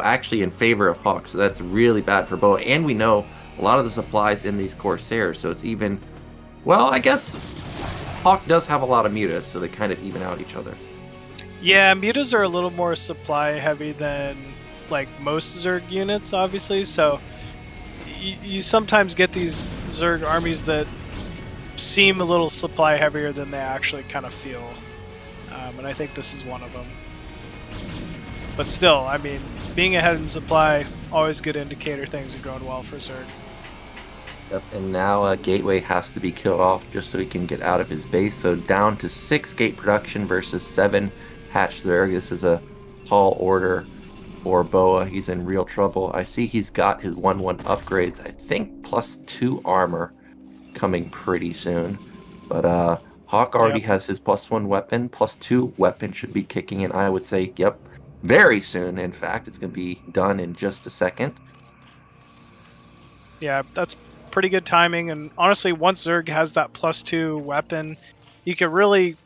actually in favor of Hawk, so that's really bad for BoA. And we know a lot of the supplies in these Corsairs, so it's even, I guess Hawk does have a lot of mutas, so they kind of even out each other. Yeah, mutas are a little more supply heavy than like most Zerg units, obviously, so you sometimes get these Zerg armies that seem a little supply heavier than they actually kind of feel. And I think this is one of them. But still, I mean, being ahead in supply, always good indicator things are going well for Zerg. Yep, and now Gateway has to be killed off just so he can get out of his base. So down to 6 gate production versus 7 hatch Zerg. This is a tall order for BoA. He's in real trouble. I see he's got his 1/1 upgrades. I think +2 armor coming pretty soon. But Hawk already has his +1 weapon. +2 weapon should be kicking in, I would say, very soon. In fact, it's going to be done in just a second. Yeah, that's pretty good timing. And honestly, once Zerg has that +2 weapon, you can really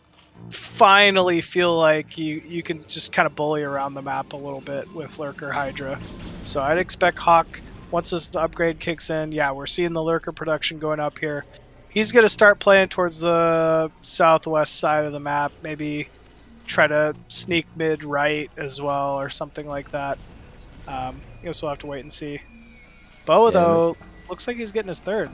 finally feel like you can just kind of bully around the map a little bit with Lurker Hydra. So I'd expect Hawk, once this upgrade kicks in, we're seeing the Lurker production going up here. He's going to start playing towards the southwest side of the map, maybe try to sneak mid-right as well or something like that. I guess we'll have to wait and see. BoA, though, looks like he's getting his third.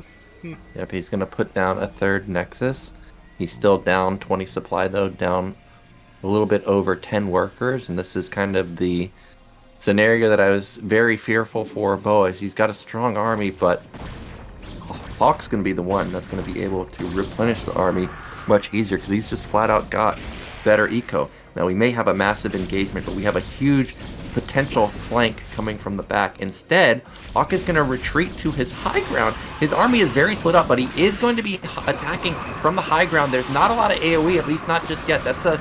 Yep, he's going to put down a third Nexus. He's still down 20 supply, though, down a little bit over 10 workers, and this is kind of the scenario that I was very fearful for BoA. He's got a strong army, but Hawk's going to be the one that's going to be able to replenish the army much easier because he's just flat out got better eco. Now, we may have a massive engagement, but we have a huge potential flank coming from the back. Instead, Hawk is going to retreat to his high ground. His army is very split up, but he is going to be attacking from the high ground. There's not a lot of AoE, at least not just yet. That's a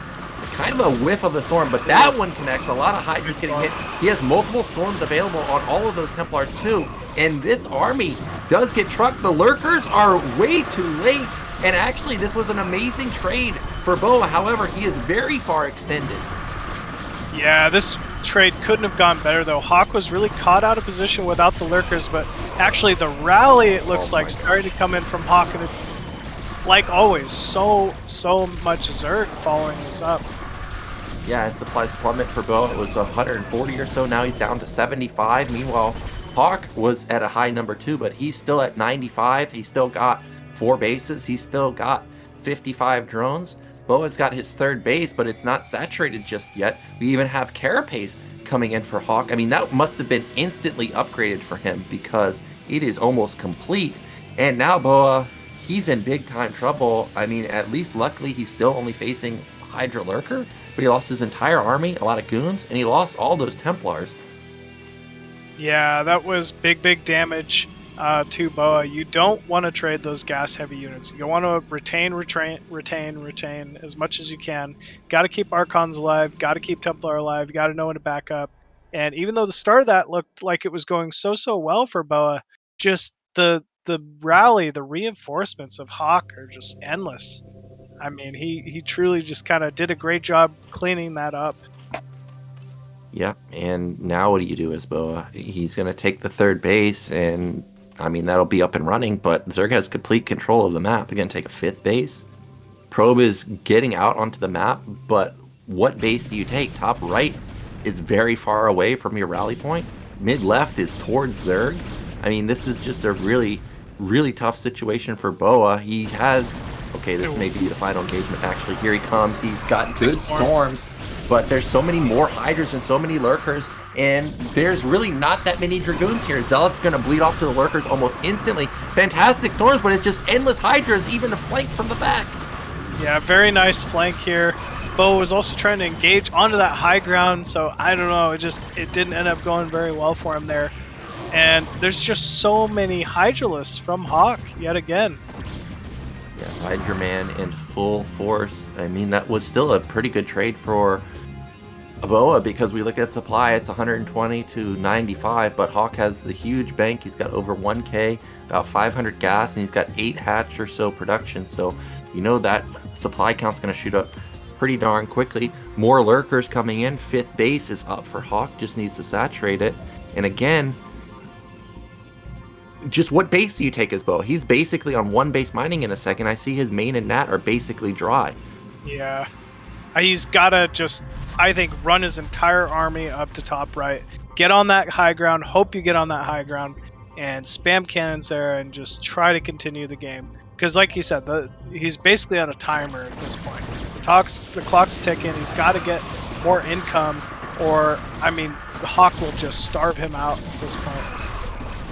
kind of a whiff of the storm, but that one connects. A lot of Hydras getting hit. He has multiple storms available on all of those Templars too, and this army does get trucked. The Lurkers are way too late, and actually this was an amazing trade for BoA. However, he is very far extended. Yeah, this trade couldn't have gone better, though. Hawk was really caught out of position without the Lurkers, but actually the rally, it looks like, started to come in from Hawk, and like always, so much Zerg following this up. Yeah, and supplies plummet for BoA. It was 140 or so. Now he's down to 75. Meanwhile, Hawk was at a high number 2, but he's still at 95. He's still got 4 bases. He's still got 55 drones. BoA's got his third base, but it's not saturated just yet. We even have Carapace coming in for Hawk. I mean, that must have been instantly upgraded for him because it is almost complete. And now BoA, he's in big time trouble. I mean, at least luckily he's still only facing Hydra Lurker, but he lost his entire army, a lot of goons, and he lost all those Templars. Yeah, that was big damage to BoA. You don't want to trade those gas-heavy units. You want to retain as much as you can. Got to keep Archons alive. Got to keep Templar alive. Got to know when to back up. And even though the start of that looked like it was going so well for BoA, just the rally, the reinforcements of Hawk are just endless. I mean, he truly just kind of did a great job cleaning that up. Yeah, and now what do you do as BoA? He's going to take the third base, and I mean, that'll be up and running, but Zerg has complete control of the map. They're going to take a 5th base. Probe is getting out onto the map, but what base do you take? Top right is very far away from your rally point. Mid left is towards Zerg. I mean, this is just a really really tough situation for BoA. He has, okay, this may be the final engagement actually. Here he comes. He's got good storms, but there's so many more Hydras and so many Lurkers, and there's really not that many Dragoons here. Zealot's going to bleed off to the Lurkers almost instantly. Fantastic storms, but it's just endless Hydras, even to flank from the back. Yeah, very nice flank here. BoA was also trying to engage onto that high ground, so I don't know, it didn't end up going very well for him there. And there's just so many Hydralists from Hawk yet again. Yeah, Hydra Man in full force. I mean, that was still a pretty good trade for BoA because we look at supply, it's 120 to 95, but Hawk has a huge bank. He's got over 1k, about 500 gas, and he's got 8 hatch or so production, so you know that supply count's going to shoot up pretty darn quickly. More Lurkers coming in. 5th base is up for Hawk, just needs to saturate it. And again, just what base do you take as BoA? He's basically on 1 base mining in a second. I see his main and Nat are basically dry. Yeah. He's got to just, I think, run his entire army up to top right. Get on that high ground. Hope you get on that high ground. And spam cannons there and just try to continue the game. Because like you said, he's basically on a timer at this point. The clock's ticking. He's got to get more income, or, I mean, the Hawk will just starve him out at this point.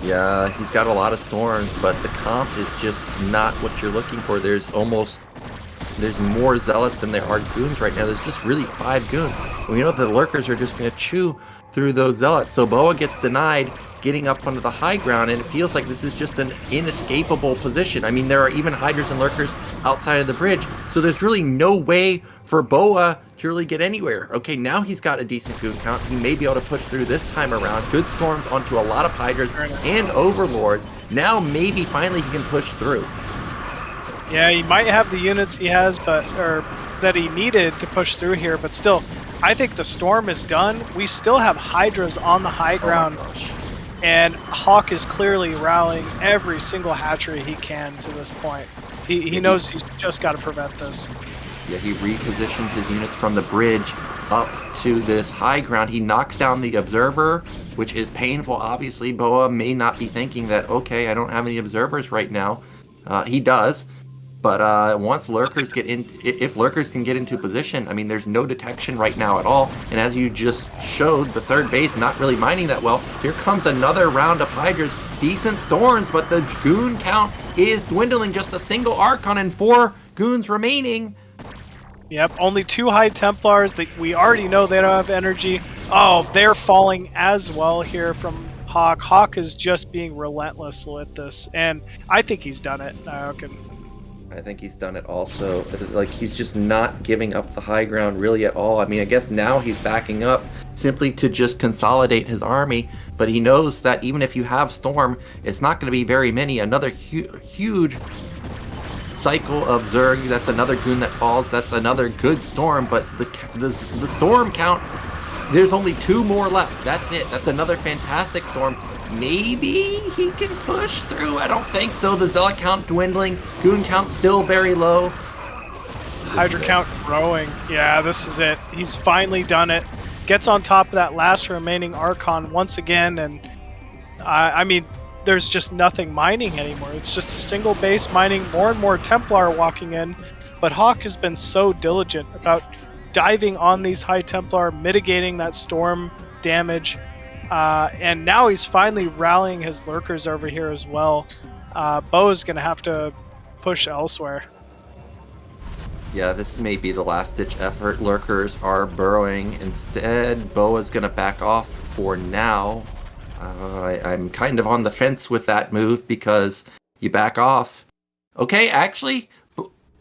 Yeah, he's got a lot of storms, but the comp is just not what you're looking for. There's more Zealots than there are Goons right now. There's just really 5 Goons. We know the Lurkers are just going to chew through those Zealots. So BoA gets denied getting up onto the high ground, and it feels like this is just an inescapable position. I mean, there are even Hydras and Lurkers outside of the bridge, so there's really no way for BoA to really get anywhere. Okay, now he's got a decent Goon count. He may be able to push through this time around. Good storms onto a lot of Hydras and Overlords. Now maybe finally he can push through. Yeah, he might have the units he has, or that he needed to push through here, but still, I think the storm is done. We still have Hydras on the high ground. And Hawk is clearly rallying every single hatchery he can to this point. He knows he's just got to prevent this. Yeah, he repositioned his units from the bridge up to this high ground. He knocks down the Observer, which is painful. Obviously, BoA may not be thinking that, okay, I don't have any Observers right now. He does. But once Lurkers get in, if Lurkers can get into position, I mean, there's no detection right now at all. And as you just showed, the 3rd base not really mining that well. Here comes another round of Hydras. Decent storms, but the Goon count is dwindling. Just a single Archon and 4 Goons remaining. Yep, only 2 High Templars. We already know they don't have energy. Oh, they're falling as well here from Hawk. Hawk is just being relentless with this, and I think he's done it. I think he's done it also. Like, he's just not giving up the high ground really at all. I mean, I guess now he's backing up simply to just consolidate his army, but he knows that even if you have Storm, it's not going to be very many. Another huge cycle of Zerg, that's another Goon that falls, that's another good Storm, but the Storm count, there's only 2 more left. That's it. That's another fantastic Storm. Maybe he can push through. I don't think so. The Zealot count dwindling. Goon count still very low. Hydra count growing. Yeah, this is it. He's finally done it. Gets on top of that last remaining Archon once again, and I mean, there's just nothing mining anymore. It's just a single base mining, more and more Templar walking in, but Hawk has been so diligent about diving on these High Templar, mitigating that storm damage. And now he's finally rallying his Lurkers over here as well. BoA's going to have to push elsewhere. Yeah, this may be the last-ditch effort. Lurkers are burrowing. Instead, BoA's going to back off for now. I'm kind of on the fence with that move because you back off. Okay, actually,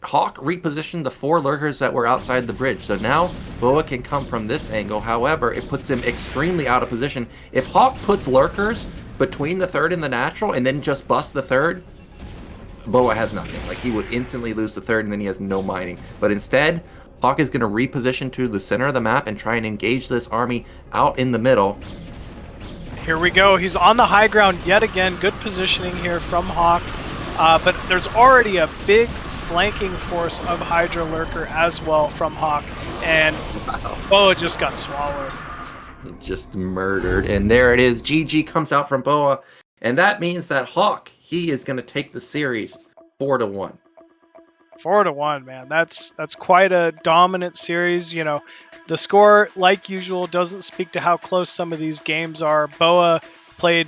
Hawk repositioned the 4 Lurkers that were outside the bridge, so now BoA can come from this angle. However, it puts him extremely out of position. If Hawk puts Lurkers between the 3rd and the natural and then just busts the 3rd, BoA has nothing. Like, he would instantly lose the 3rd and then he has no mining. But instead, Hawk is going to reposition to the center of the map and try and engage this army out in the middle. Here we go. He's on the high ground yet again. Good positioning here from Hawk. But there's already a big flanking force of Hydra Lurker as well from Hawk, and BoA just got swallowed. Just murdered, and there it is. GG comes out from BoA, and that means that Hawk, he is going to take the series 4-1. 4-1, man. That's quite a dominant series. You know, the score, like usual, doesn't speak to how close some of these games are. BoA played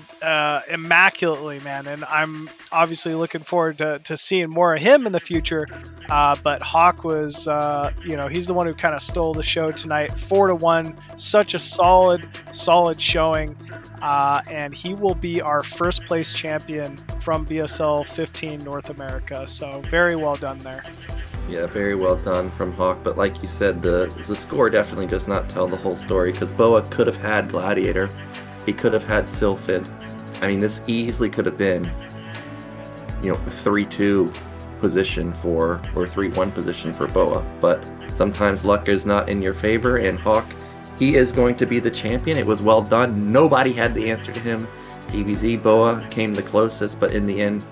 immaculately, man, and I'm obviously looking forward to seeing more of him in the future. But Hawk was, he's the one who kind of stole the show tonight. 4-1, such a solid showing, and he will be our first place champion from BSL15 North America. So very well done there. Yeah, very well done from Hawk. But like you said, the score definitely does not tell the whole story, because BoA could have had Gladiator. He could have had Sylphid. I mean, this easily could have been, 3-2 position or 3-1 position for BoA. But sometimes luck is not in your favor, and Hawk, he is going to be the champion. It was well done. Nobody had the answer to him. TVZ BoA came the closest, but in the end,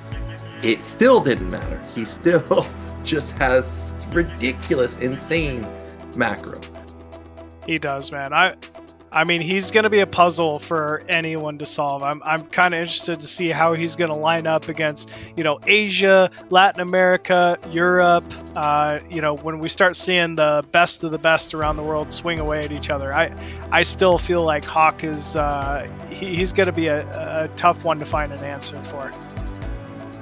it still didn't matter. He still just has ridiculous, insane macro. He does, man. I mean, he's going to be a puzzle for anyone to solve. I'm kind of interested to see how he's going to line up against, Asia, Latin America, Europe. When we start seeing the best of the best around the world swing away at each other, I still feel like Hawk is he's going to be a tough one to find an answer for.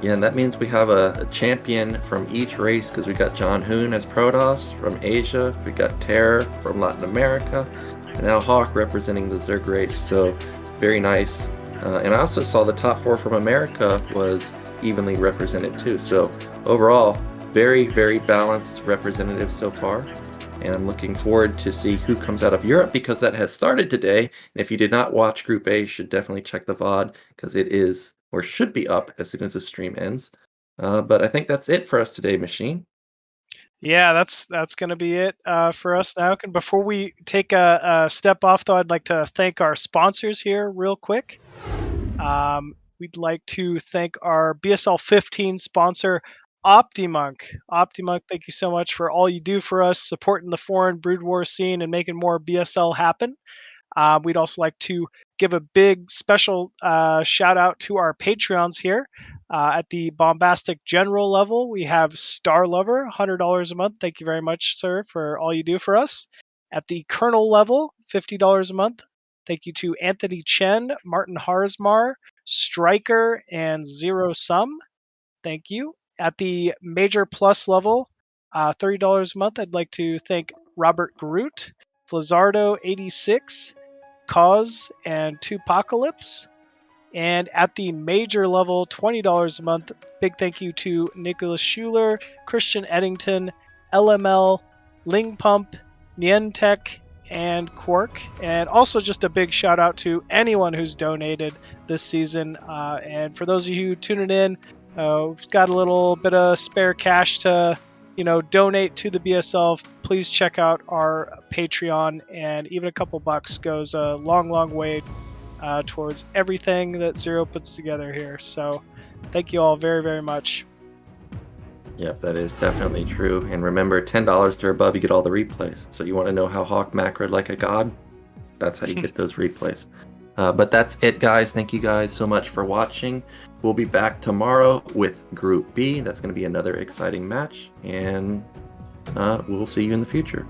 Yeah, and that means we have a champion from each race, because we got John Hoon as Protoss from Asia, we got Terror from Latin America, and now Hawk representing the Zerg race, so very nice. And I also saw the top 4 from America was evenly represented too, so overall, very, very balanced representative so far. And I'm looking forward to see who comes out of Europe, because that has started today. And if you did not watch Group A, you should definitely check the VOD, because it is, or should be, up as soon as the stream ends. But I think that's it for us today, Machine. Yeah, that's going to be it for us now. And before we take a step off, though, I'd like to thank our sponsors here real quick. We'd like to thank our BSL15 sponsor, OptiMonk. OptiMonk, thank you so much for all you do for us, supporting the foreign Brood War scene and making more BSL happen. We'd also like to give a big special shout out to our Patreons here. At the Bombastic General level, we have Star Lover, $100 a month. Thank you very much, sir, for all you do for us. At the Colonel level, $50 a month. Thank you to Anthony Chen, Martin Harsmar, Striker, and Zero Sum. Thank you. At the Major Plus level, $30 a month. I'd like to thank Robert Groot, Flazardo86, Cause, and Tupacalypse. And at the major level, $20 a month, big thank you to Nicholas Schuler, Christian Eddington, LML, Ling Pump, Nientech, and KwarK. And also just a big shout out to anyone who's donated this season. And for those of you tuning in, we've got a little bit of spare cash to donate to the BSL. Please check out our Patreon, and even a couple bucks goes a long way towards everything that Zero puts together here. So thank you all very, very much. Yep, that is definitely true. And remember, $10 or above, you get all the replays. So you want to know how Hawk macroed like a god? That's how you get those replays. But that's it, guys. Thank you guys so much for watching. We'll be back tomorrow with Group B. That's going to be another exciting match. And we'll see you in the future.